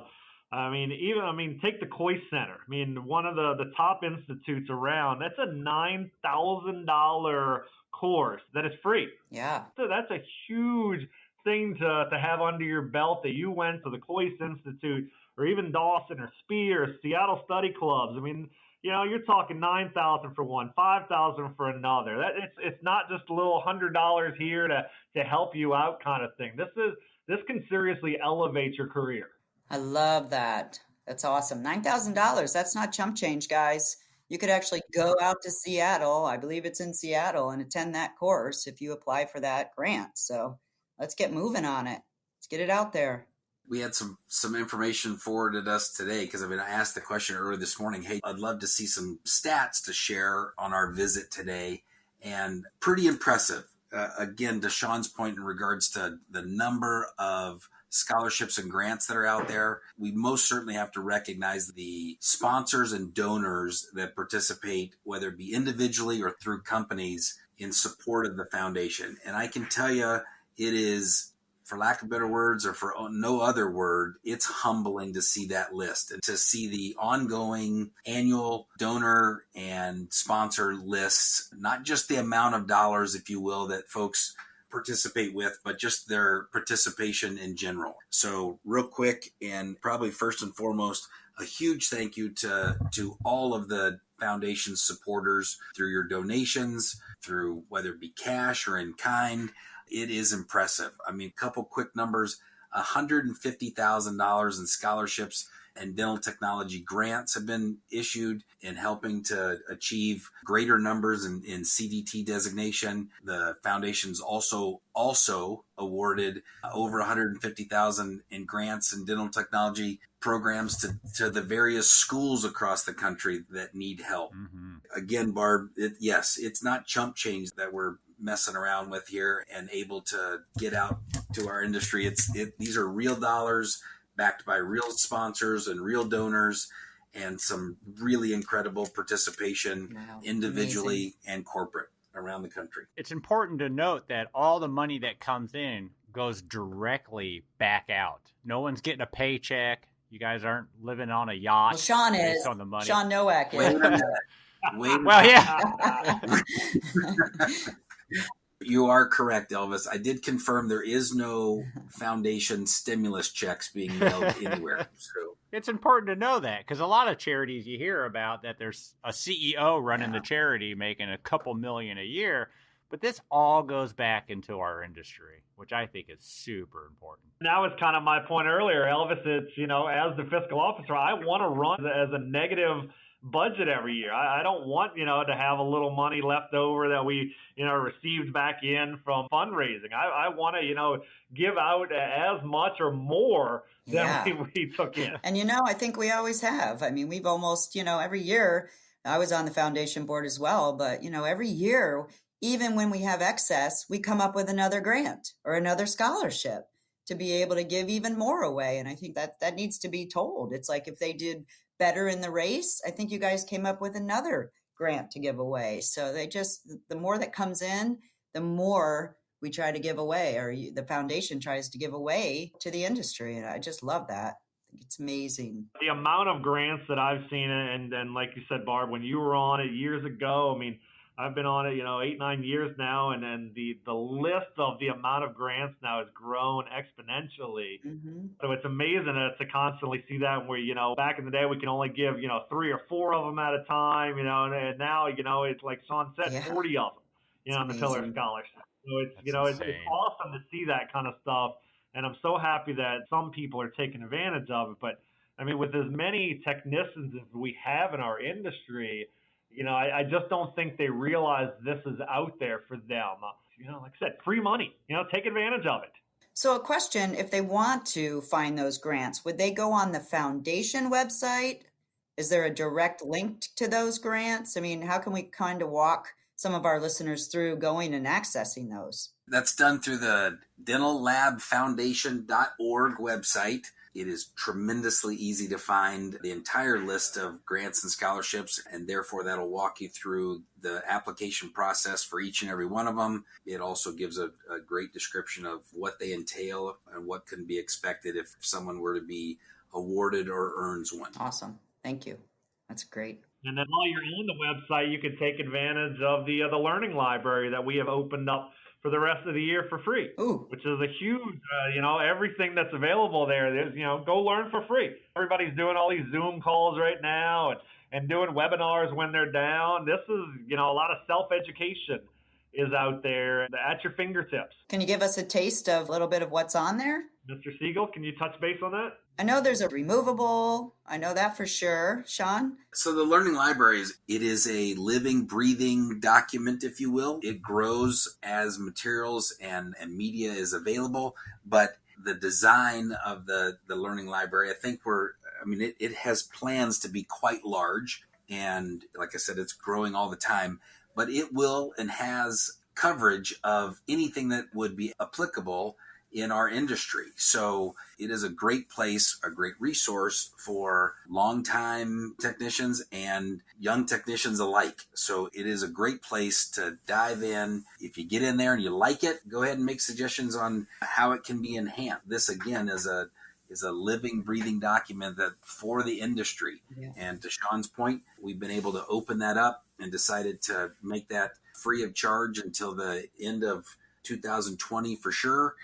Take the Coy Center. I mean, one of the top institutes around, that's a $9,000 course that is free. Yeah. So that's a huge thing to have under your belt, that you went to the Coyce Institute, or even Dawson or Spear, or Seattle Study Clubs. I mean, you're talking $9,000 for one, $5,000 for another. It's not just a little $100 here to help you out kind of thing. This can seriously elevate your career. I love that. That's awesome. $9,000. That's not chump change, guys. You could actually go out to Seattle. I believe it's in Seattle, and attend that course if you apply for that grant. So let's get moving on it. Let's get it out there. We had some information forwarded us today, because I asked the question earlier this morning, hey, I'd love to see some stats to share on our visit today. And pretty impressive. Again, to Shawn's point in regards to the number of scholarships and grants that are out there, we most certainly have to recognize the sponsors and donors that participate, whether it be individually or through companies, in support of the foundation. And I can tell you, it is, for lack of better words or for no other word, it's humbling to see that list and to see the ongoing annual donor and sponsor lists, not just the amount of dollars, if you will, that folks participate with, but just their participation in general. So real quick, and probably first and foremost, a huge thank you to all of the foundation supporters through your donations, through whether it be cash or in kind. It is impressive. I mean, a couple quick numbers: $150,000 in scholarships and dental technology grants have been issued in helping to achieve greater numbers in CDT designation. The foundation's also awarded over $150,000 in grants and dental technology programs to the various schools across the country that need help. Mm-hmm. Again, Barb, it's not chump change that we're messing around with here and able to get out to our industry. These are real dollars backed by real sponsors and real donors, and some really incredible participation individually and corporate around the country. It's important to note that all the money that comes in goes directly back out. No one's getting a paycheck. You guys aren't living on a yacht. Well, Shawn is. On the money. Shawn Nowak is. Wait a minute. Well, yeah. You are correct, Elvis. I did confirm there is no foundation stimulus checks being mailed anywhere. So it's important to know that, because a lot of charities you hear about that there's a CEO running the charity making a couple million a year, but this all goes back into our industry, which I think is super important. That was kind of my point earlier, Elvis. It's, as the fiscal officer, I want to run as a negative budget every year. I don't want, to have a little money left over that we, received back in from fundraising. I want to, give out as much or more than we took in. And, I think we always have. I mean, we've almost, every year, I was on the foundation board as well, but, every year, even when we have excess, we come up with another grant or another scholarship to be able to give even more away. And I think that needs to be told. It's like, if they did better in the race, I think you guys came up with another grant to give away. So the more that comes in, the more we try to give away, or the foundation tries to give away to the industry. And I just love that. I think it's amazing. The amount of grants that I've seen, and like you said, Barb, when you were on it years ago, I mean, I've been on it, 8-9 years now, and then the list of the amount of grants now has grown exponentially. Mm-hmm. So it's amazing to constantly see that, where, back in the day we can only give, 3 or 4 of them at a time, and now, it's like Shawn said, 40 of them, on the Pillar Scholarship. So it's awesome to see that kind of stuff, and I'm so happy that some people are taking advantage of it. But I mean, with as many technicians as we have in our industry, I just don't think they realize this is out there for them. Like I said, free money, take advantage of it. So a question, if they want to find those grants, would they go on the foundation website? Is there a direct link to those grants? I mean, how can we kind of walk some of our listeners through going and accessing those? That's done through the dentallabfoundation.org website. It is tremendously easy to find the entire list of grants and scholarships, and therefore that'll walk you through the application process for each and every one of them. It also gives a great description of what they entail and what can be expected if someone were to be awarded or earns one. Awesome. Thank you. That's great. And then while you're on the website, you can take advantage of the learning library that we have opened up for the rest of the year for free. Ooh. Which is a huge, everything that's available there. There's, go learn for free. Everybody's doing all these Zoom calls right now and doing webinars when they're down. This is, a lot of self-education is out there at your fingertips. Can you give us a taste of a little bit of what's on there? Mr. Siegel, can you touch base on that? I know there's a removable. I know that for sure. Shawn? So the Learning Library it is a living, breathing document, if you will. It grows as materials and media is available, but the design of the Learning Library, I think it has plans to be quite large. And like I said, it's growing all the time, but it will and has coverage of anything that would be applicable in our industry. So it is a great place, a great resource for longtime technicians and young technicians alike. So it is a great place to dive in. If you get in there and you like it, go ahead and make suggestions on how it can be enhanced. This again is a living, breathing document that for the industry. Yeah. And to Shawn's point, we've been able to open that up and decided to make that free of charge until the end of 2020 for sure.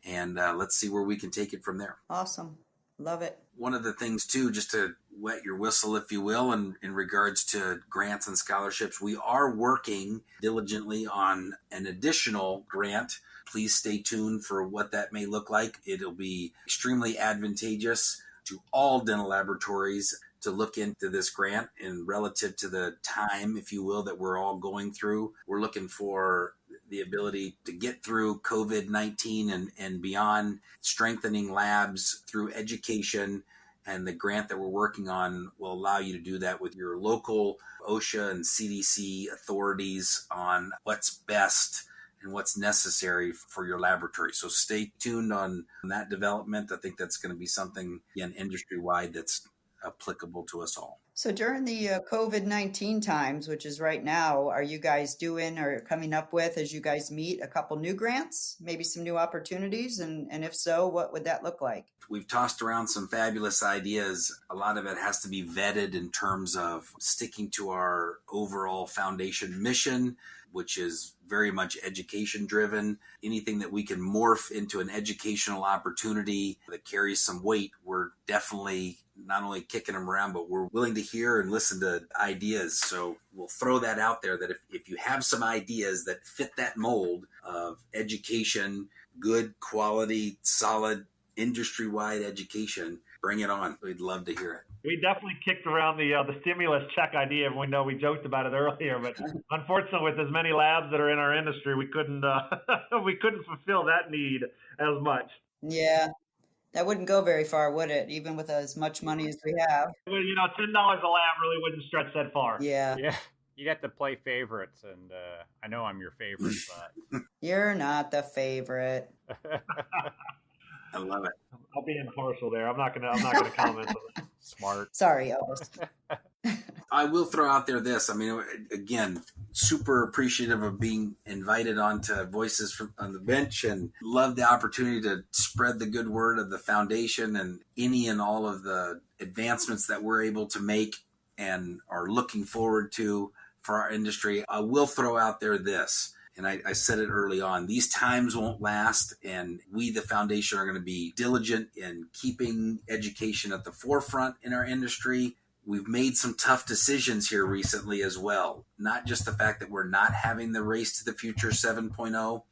And let's see where we can take it from there. Awesome. Love it. One of the things, too, just to wet your whistle, if you will, in regards to grants and scholarships, we are working diligently on an additional grant. Please stay tuned for what that may look like. It'll be extremely advantageous to all dental laboratories to look into this grant and relative to the time, if you will, that we're all going through. We're looking for the ability to get through COVID-19 and beyond, strengthening labs through education. And the grant that we're working on will allow you to do that with your local OSHA and CDC authorities on what's best and what's necessary for your laboratory. So stay tuned on that development. I think that's going to be something, again, industry-wide that's applicable to us all. So during the COVID-19 times, which is right now, are you guys doing or coming up with, as you guys meet, a couple new grants, maybe some new opportunities? And if so, what would that look like? We've tossed around some fabulous ideas. A lot of it has to be vetted in terms of sticking to our overall foundation mission, which is very much education driven. Anything that we can morph into an educational opportunity that carries some weight, we're definitely not only kicking them around, but we're willing to hear and listen to ideas. So we'll throw that out there that if you have some ideas that fit that mold of education, good quality, solid, industry-wide education, bring it on. We'd love to hear it. We definitely kicked around the stimulus check idea. We know we joked about it earlier, but unfortunately, with as many labs that are in our industry, we couldn't fulfill that need as much. Yeah, that wouldn't go very far, would it? Even with as much money as we have. Well, $10 a lab really wouldn't stretch that far. Yeah. You'd have to play favorites, and I know I'm your favorite, but you're not the favorite. I love it. I'll be impartial there. I'm not gonna comment on that. Smart. Sorry, Elvis. I will throw out there this. I mean, again, super appreciative of being invited onto Voices on the Bench and love the opportunity to spread the good word of the foundation and any and all of the advancements that we're able to make and are looking forward to for our industry. I will throw out there this. And I said it early on, these times won't last, and we, the foundation, are going to be diligent in keeping education at the forefront in our industry. We've made some tough decisions here recently as well. Not just the fact that we're not having the Race to the Future 7.0,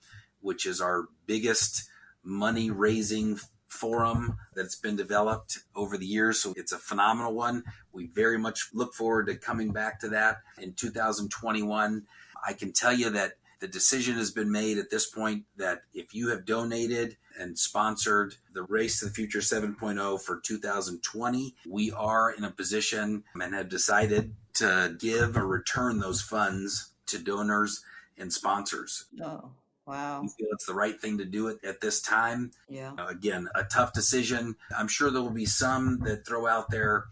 which is our biggest money-raising forum that's been developed over the years. So it's a phenomenal one. We very much look forward to coming back to that in 2021. I can tell you that the decision has been made at this point that if you have donated and sponsored the Race to the Future 7.0 for 2020, we are in a position and have decided to give or return those funds to donors and sponsors. Oh, wow. We feel it's the right thing to do it at this time. Yeah. Again, a tough decision. I'm sure there will be some that throw out there,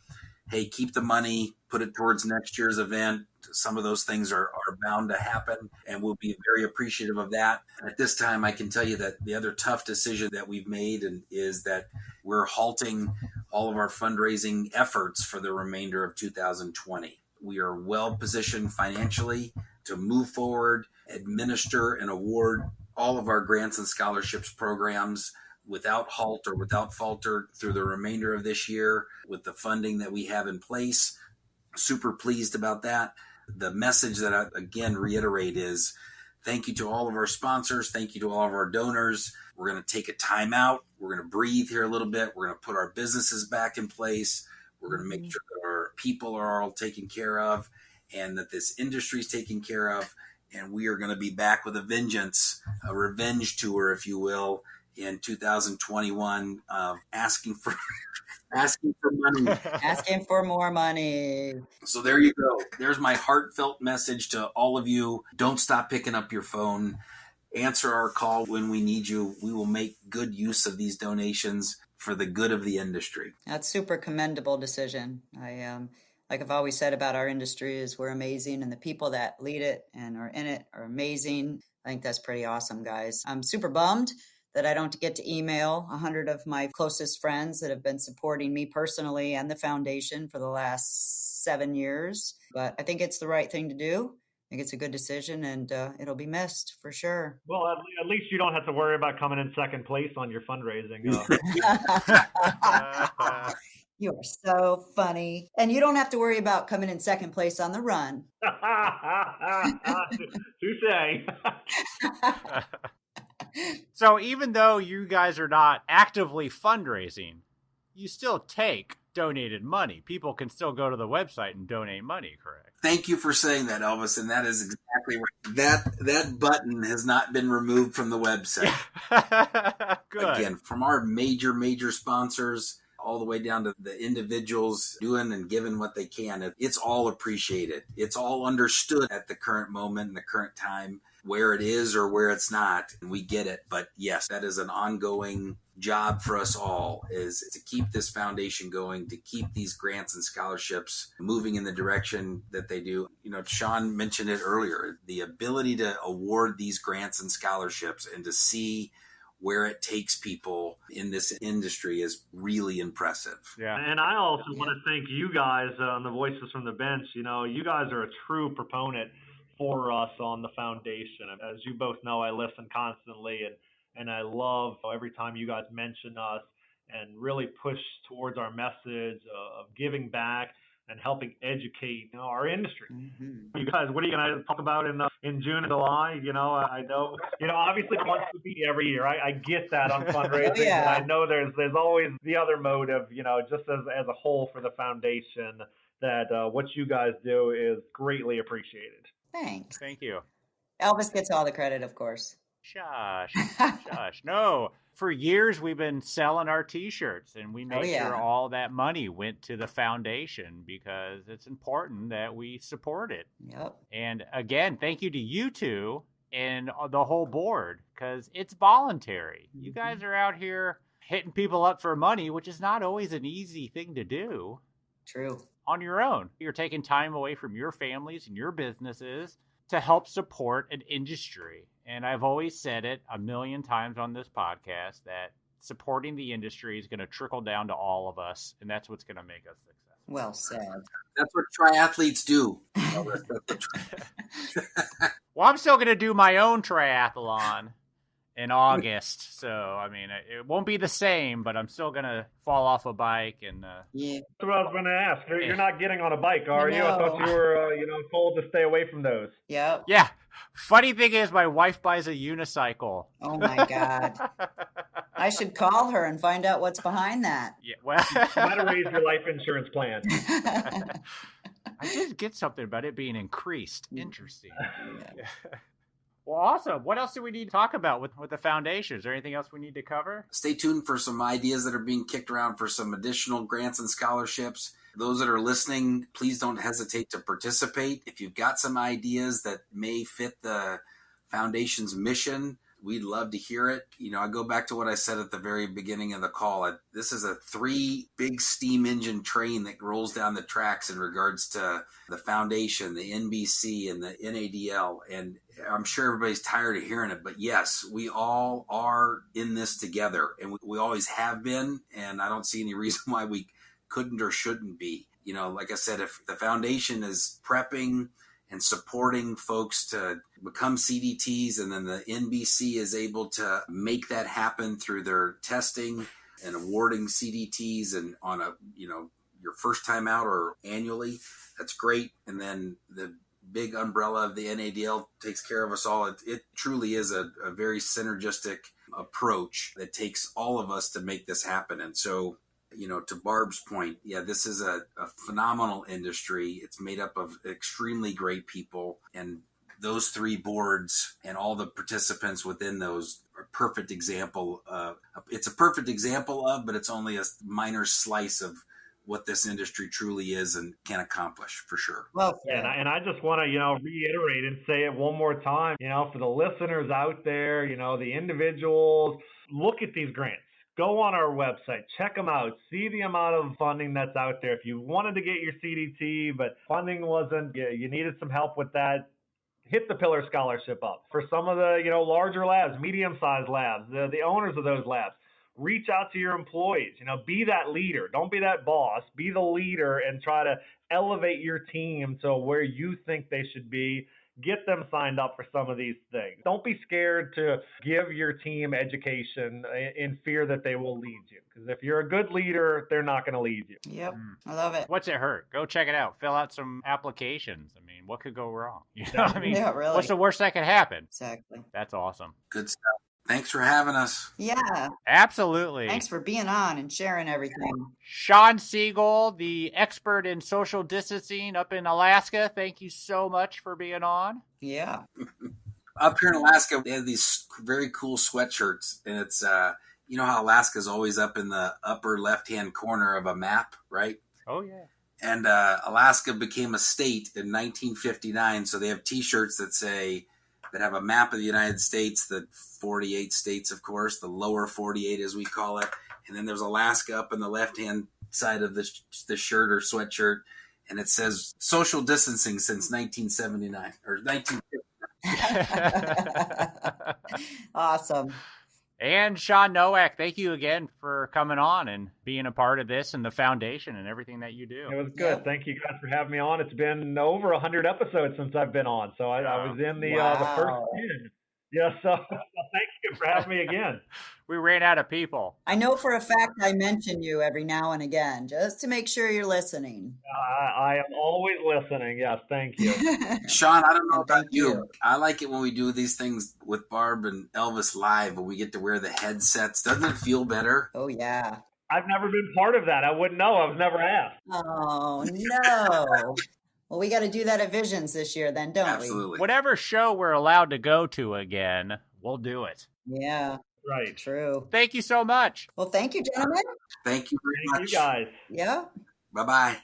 hey, keep the money, put it towards next year's event. Some of those things are bound to happen, and we'll be very appreciative of that. At this time, I can tell you that the other tough decision that we've made is that we're halting all of our fundraising efforts for the remainder of 2020. We are well positioned financially to move forward, administer and award all of our grants and scholarships programs without halt or without falter through the remainder of this year with the funding that we have in place. Super pleased about that. The message that I, again, reiterate is thank you to all of our sponsors. Thank you to all of our donors. We're going to take a time out. We're going to breathe here a little bit. We're going to put our businesses back in place. We're going to make sure that our people are all taken care of and that this industry is taken care of. And we are going to be back with a vengeance, a revenge tour, if you will, in 2021, asking for money. Asking for more money. So there you go. There's my heartfelt message to all of you. Don't stop picking up your phone. Answer our call when we need you. We will make good use of these donations for the good of the industry. That's super commendable decision. Like I've always said about our industry is we're amazing, and the people that lead it and are in it are amazing. I think that's pretty awesome, guys. I'm super bummed that I don't get to email 100 of my closest friends that have been supporting me personally and the foundation for the last 7 years. But I think it's the right thing to do. I think it's a good decision, and it'll be missed for sure. Well, at least you don't have to worry about coming in second place on your fundraising. You are so funny. And you don't have to worry about coming in second place on the run. Touche. So even though you guys are not actively fundraising, you still take donated money. People can still go to the website and donate money, correct? Thank you for saying that, Elvis, and that is exactly right. That button has not been removed from the website. Good. Again, from our major sponsors all the way down to the individuals doing and giving what they can, it's all appreciated. It's all understood at the current moment and the current time where it is or where it's not, and we get it. But yes, that is an ongoing job for us all, is to keep this foundation going, to keep these grants and scholarships moving in the direction that they do. You know, Shawn mentioned it earlier, the ability to award these grants and scholarships and to see where it takes people in this industry is really impressive. Yeah. And I also want to thank you guys on the Voices from the Bench. You know, you guys are a true proponent for us on the foundation. As you both know, I listen constantly, and I love every time you guys mention us and really push towards our message of giving back and helping educate our industry. Mm-hmm. You guys, what are you going to talk about in June and July? You know, I know, obviously it wants to be every year. I get that on fundraising. Yeah. And I know there's always the other motive, just as a whole for the foundation, that what you guys do is greatly appreciated. Thanks. Thank you. Elvis gets all the credit, of course. Shush. No. For years, we've been selling our T-shirts, and we made sure all that money went to the foundation because it's important that we support it. Yep. And again, thank you to you two and the whole board because it's voluntary. Mm-hmm. You guys are out here hitting people up for money, which is not always an easy thing to do. True. On your own. You're taking time away from your families and your businesses to help support an industry. And I've always said it a million times on this podcast that supporting the industry is going to trickle down to all of us, and that's what's going to make us successful. Well said. That's what triathletes do. Well, I'm still going to do my own triathlon in August. So, I mean, it won't be the same, but I'm still going to fall off a bike. And yeah. That's what I was going to ask. You're not getting on a bike, are you? I thought you were, told to stay away from those. Yep. Yeah. Funny thing is, my wife buys a unicycle. Oh, my God. I should call her and find out what's behind that. Yeah, well. You got to raise your life insurance plan. I did get something about it being increased. Interesting. Yeah. Well, awesome. What else do we need to talk about with the foundation? Is there anything else we need to cover? Stay tuned for some ideas that are being kicked around for some additional grants and scholarships. Those that are listening, please don't hesitate to participate. If you've got some ideas that may fit the foundation's mission, we'd love to hear it. I go back to what I said at the very beginning of the call. This is a 3 big steam engine train that rolls down the tracks in regards to the foundation, the NBC, and the NADL. And I'm sure everybody's tired of hearing it, but yes, we all are in this together, and we always have been. And I don't see any reason why we couldn't or shouldn't be. Like I said, if the foundation is prepping and supporting folks to become CDTs, and then the NBC is able to make that happen through their testing and awarding CDTs and on your first time out or annually, that's great. And then the big umbrella of the NADL takes care of us all. It truly is a very synergistic approach that takes all of us to make this happen. And so, to Barb's point, this is a phenomenal industry. It's made up of extremely great people, and those 3 boards and all the participants within those are a perfect example. It's a perfect example of, but it's only a minor slice of what this industry truly is and can accomplish, for sure. Well, and I just want to, reiterate and say it one more time, for the listeners out there, the individuals, look at these grants. Go on our website, check them out, see the amount of funding that's out there. If you wanted to get your CDT, but funding wasn't, you needed some help with that, hit the Pillar Scholarship up. For some of the, larger labs, medium-sized labs, the owners of those labs, reach out to your employees, be that leader. Don't be that boss. Be the leader and try to elevate your team to where you think they should be. Get them signed up for some of these things. Don't be scared to give your team education in fear that they will lead you. Because if you're a good leader, they're not going to lead you. Yep. I love it. What's it hurt? Go check it out. Fill out some applications. I mean, what could go wrong? Yeah, really. What's the worst that could happen? Exactly. That's awesome. Good stuff. Thanks for having us. Yeah. Absolutely. Thanks for being on and sharing everything. Shawn Siegel, the expert in social distancing up in Alaska, thank you so much for being on. Yeah. Up here in Alaska, they have these very cool sweatshirts, and it's, how Alaska's always up in the upper left-hand corner of a map, right? Oh, yeah. And Alaska became a state in 1959, so they have T-shirts that have a map of the United States, the 48 states, of course, the lower 48 as we call it. And then there's Alaska up on the left-hand side of the shirt or sweatshirt. And it says social distancing since 1979 or 1950. Awesome. And Shawn Nowak, thank you again for coming on and being a part of this and the foundation and everything that you do. It was good. Yeah. Thank you guys for having me on. It's been over 100 episodes since I've been on. So I was in the first 10. Yeah, so thank you for having me again. We ran out of people. I know for a fact I mention you every now and again, just to make sure you're listening. I am always listening. Yes, thank you. Shawn, I don't know about you. I like it when we do these things with Barb and Elvis live, when we get to wear the headsets. Doesn't it feel better? Oh, yeah. I've never been part of that. I wouldn't know. I was never asked. Oh, no. Well, we got to do that at Visions this year then, don't we? Absolutely. Whatever show we're allowed to go to again, we'll do it. Yeah. Right. True. Thank you so much. Well, thank you, gentlemen. Thank you very much. Thank you, guys. Yeah. Bye-bye.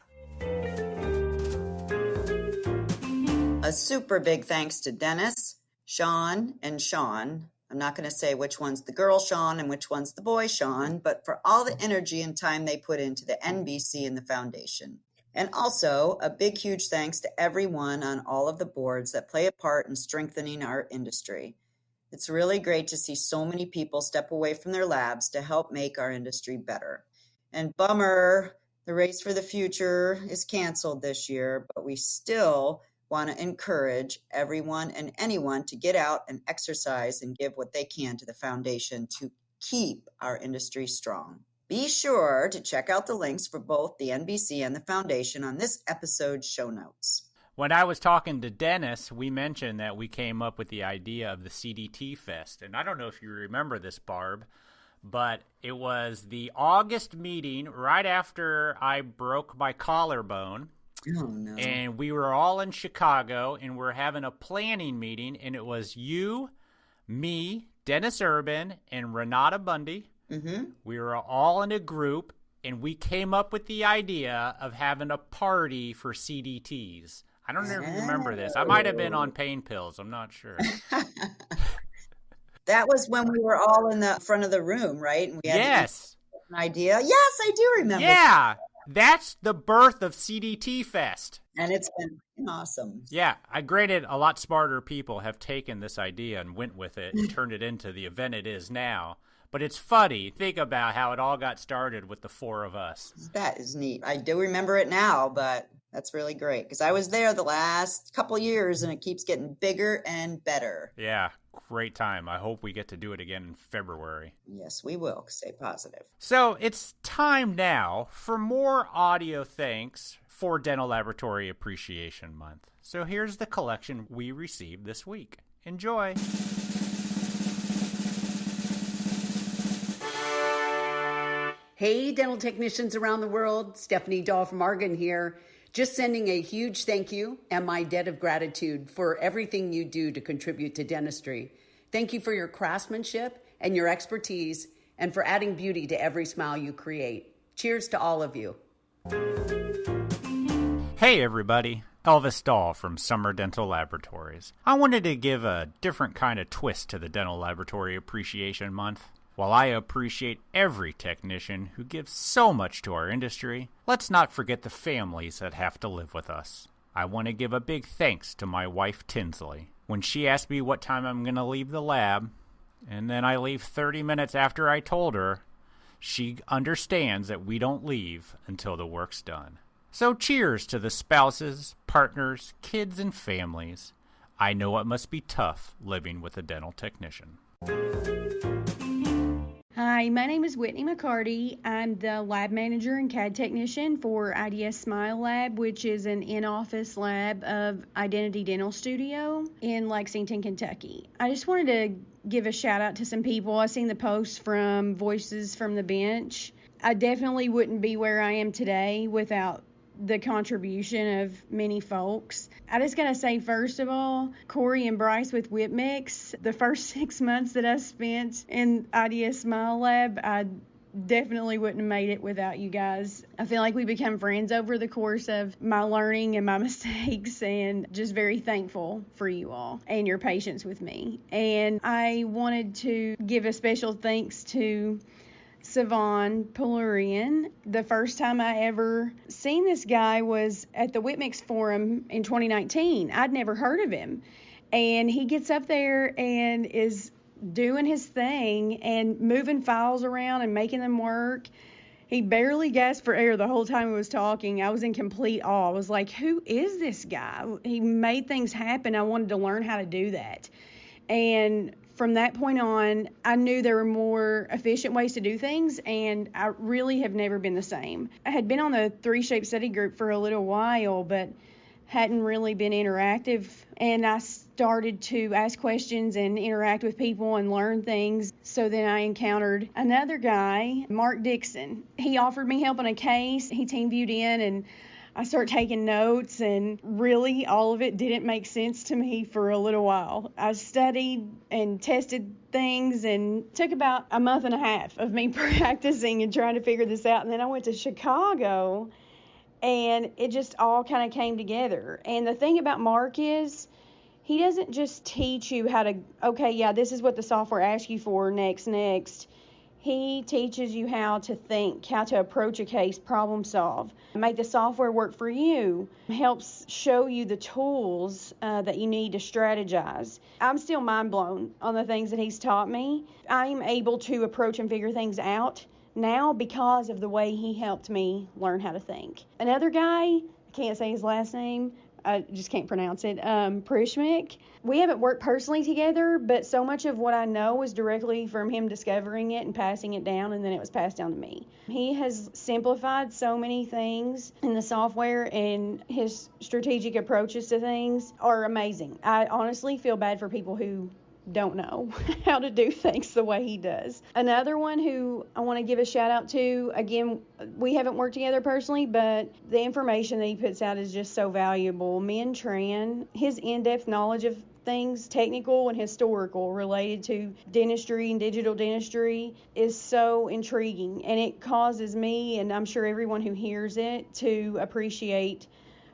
A super big thanks to Dennis, Shawn, and Shawn. I'm not going to say which one's the girl Shawn and which one's the boy Shawn, but for all the energy and time they put into the NBC and the foundation. And also a big, huge thanks to everyone on all of the boards that play a part in strengthening our industry. It's really great to see so many people step away from their labs to help make our industry better. And bummer, the Race for the Future is canceled this year, but we still want to encourage everyone and anyone to get out and exercise and give what they can to the foundation to keep our industry strong. Be sure to check out the links for both the NBC and the foundation on this episode's show notes. When I was talking to Dennis, we mentioned that we came up with the idea of the CDT Fest. And I don't know if you remember this, Barb, but it was the August meeting right after I broke my collarbone. Oh, no. And we were all in Chicago, and we're having a planning meeting, and it was you, me, Dennis Urban, and Renata Bundy. Mm-hmm. We were all in a group, and we came up with the idea of having a party for CDTs. I don't know if you remember this. I might have been on pain pills. I'm not sure. That was when we were all in the front of the room, right? And we had Yes. an idea. Yes, I do remember. Yeah. That's the birth of CDT Fest. And it's been awesome. Yeah. Granted, a lot smarter people have taken this idea and went with it and turned it into the event it is now. But it's funny. Think about how it all got started with the four of us. That is neat. I do remember it now, but that's really great because I was there the last couple years and it keeps getting bigger and better. Yeah, great time. I hope we get to do it again in February. Yes, we will. Stay positive. So it's time now for more audio thanks for Dental Laboratory Appreciation Month. So here's the collection we received this week. Enjoy. Hey, dental technicians around the world. Stephanie Dahl from Argon here. Just sending a huge thank you and my debt of gratitude for everything you do to contribute to dentistry. Thank you for your craftsmanship and your expertise and for adding beauty to every smile you create. Cheers to all of you. Hey everybody, Elvis Dahl from Summer Dental Laboratories. I wanted to give a different kind of twist to the Dental Laboratory Appreciation Month. While I appreciate every technician who gives so much to our industry, let's not forget the families that have to live with us. I want to give a big thanks to my wife Tinsley. When she asked me what time I'm going to leave the lab, and then I leave 30 minutes after I told her, she understands that we don't leave until the work's done. So cheers to the spouses, partners, kids, and families. I know it must be tough living with a dental technician. Hi, my name is Whitney McCarty. I'm the lab manager and CAD technician for IDS Smile Lab, which is an in-office lab of Identity Dental Studio in Lexington, Kentucky. I just wanted to give a shout out to some people. I seen the post from Voices from the Bench. I definitely wouldn't be where I am today without the contribution of many folks. I just gotta say, first of all, Corey and Bryce with Whip Mix, the first 6 months that I spent in IDS Smile Lab, I definitely wouldn't have made it without you guys. I feel like we become friends over the course of my learning and my mistakes, and just very thankful for you all and your patience with me. And I wanted to give a special thanks to Savon Pelurian. The first time I ever seen this guy was at the Whitmix Forum in 2019. I'd never heard of him. And he gets up there and is doing his thing and moving files around and making them work. He barely gasped for air the whole time he was talking. I was in complete awe. I was like, who is this guy? He made things happen. I wanted to learn how to do that. And from that point on, I knew there were more efficient ways to do things, and I really have never been the same. I had been on the 3Shape study group for a little while, but hadn't really been interactive, and I started to ask questions and interact with people and learn things. So then I encountered another guy, Mark Dixon. He offered me help on a case. He team viewed in, and I started taking notes, and really all of it didn't make sense to me for a little while. I studied and tested things, and it took about a month and a half of me practicing and trying to figure this out. And then I went to Chicago, and it just all kind of came together. And the thing about Mark is he doesn't just teach you how to, okay, yeah, this is what the software asks you for, next. He teaches you how to think, how to approach a case, problem solve, make the software work for you, helps show you the tools that you need to strategize. I'm still mind blown on the things that he's taught me. I'm able to approach and figure things out now because of the way he helped me learn how to think. Another guy, I can't say his last name, I just can't pronounce it, Prishmik. We haven't worked personally together, but so much of what I know was directly from him discovering it and passing it down, and then it was passed down to me. He has simplified so many things in the software, and his strategic approaches to things are amazing. I honestly feel bad for people who don't know how to do things the way he does. Another one who I want to give a shout out to, again, we haven't worked together personally, but the information that he puts out is just so valuable. Min Tran, his in-depth knowledge of things technical and historical related to dentistry and digital dentistry is so intriguing, and it causes me, and I'm sure everyone who hears it, to appreciate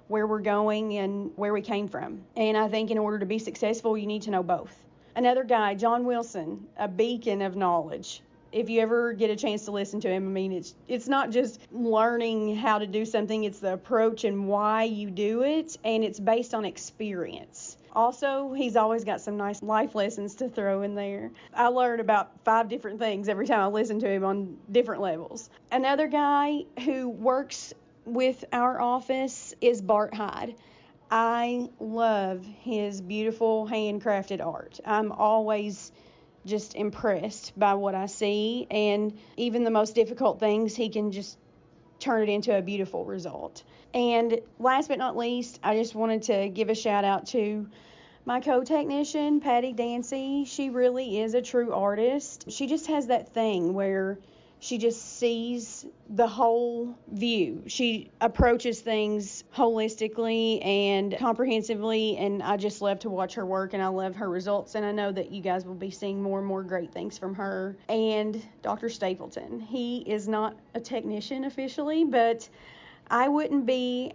where we're going and where we came from. And I think in order to be successful, you need to know both. Another guy, John Wilson, a beacon of knowledge. If you ever get a chance to listen to him, I mean, it's not just learning how to do something, it's the approach and why you do it, and it's based on experience. Also, he's always got some nice life lessons to throw in there. I learn about 5 different things every time I listen to him on different levels. Another guy who works with our office is Bart Hyde. I love his beautiful handcrafted art. I'm always just impressed by what I see, and even the most difficult things, he can just turn it into a beautiful result. And last but not least, I just wanted to give a shout out to my co-technician, Patty Dancy. She really is a true artist. She just has that thing where she just sees the whole view. She approaches things holistically and comprehensively, and I just love to watch her work, and I love her results, and I know that you guys will be seeing more and more great things from her. And Dr. Stapleton, he is not a technician officially, but I wouldn't be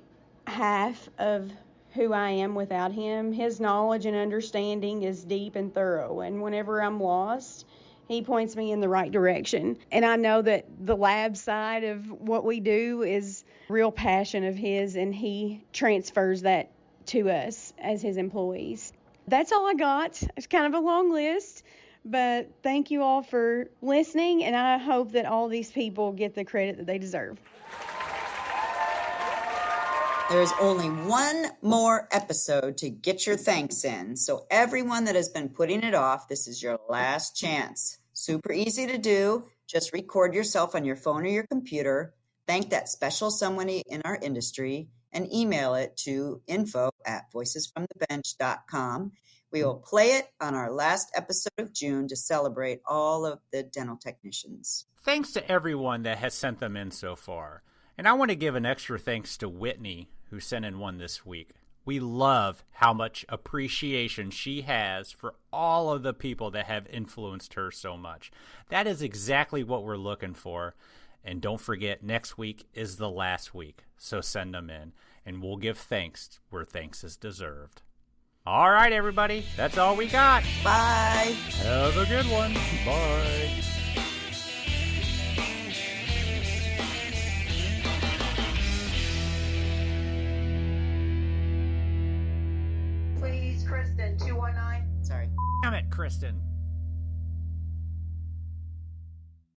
half of who I am without him. His knowledge and understanding is deep and thorough, and whenever I'm lost, he points me in the right direction. And I know that the lab side of what we do is real passion of his, and he transfers that to us as his employees. That's all I got. It's kind of a long list, but thank you all for listening, and I hope that all these people get the credit that they deserve. There's only one more episode to get your thanks in. So everyone that has been putting it off, this is your last chance. Super easy to do. Just record yourself on your phone or your computer. Thank that special someone in our industry and email it to info@voicesfromthebench.com. We will play it on our last episode of June to celebrate all of the dental technicians. Thanks to everyone that has sent them in so far. And I want to give an extra thanks to Whitney, who sent in one this week. We love how much appreciation she has for all of the people that have influenced her so much. That is exactly what we're looking for. And don't forget, next week is the last week. So send them in, and we'll give thanks where thanks is deserved. All right, everybody. That's all we got. Bye. Have a good one. Bye. Please, Kristen, 219. Sorry. Damn it, Kristen.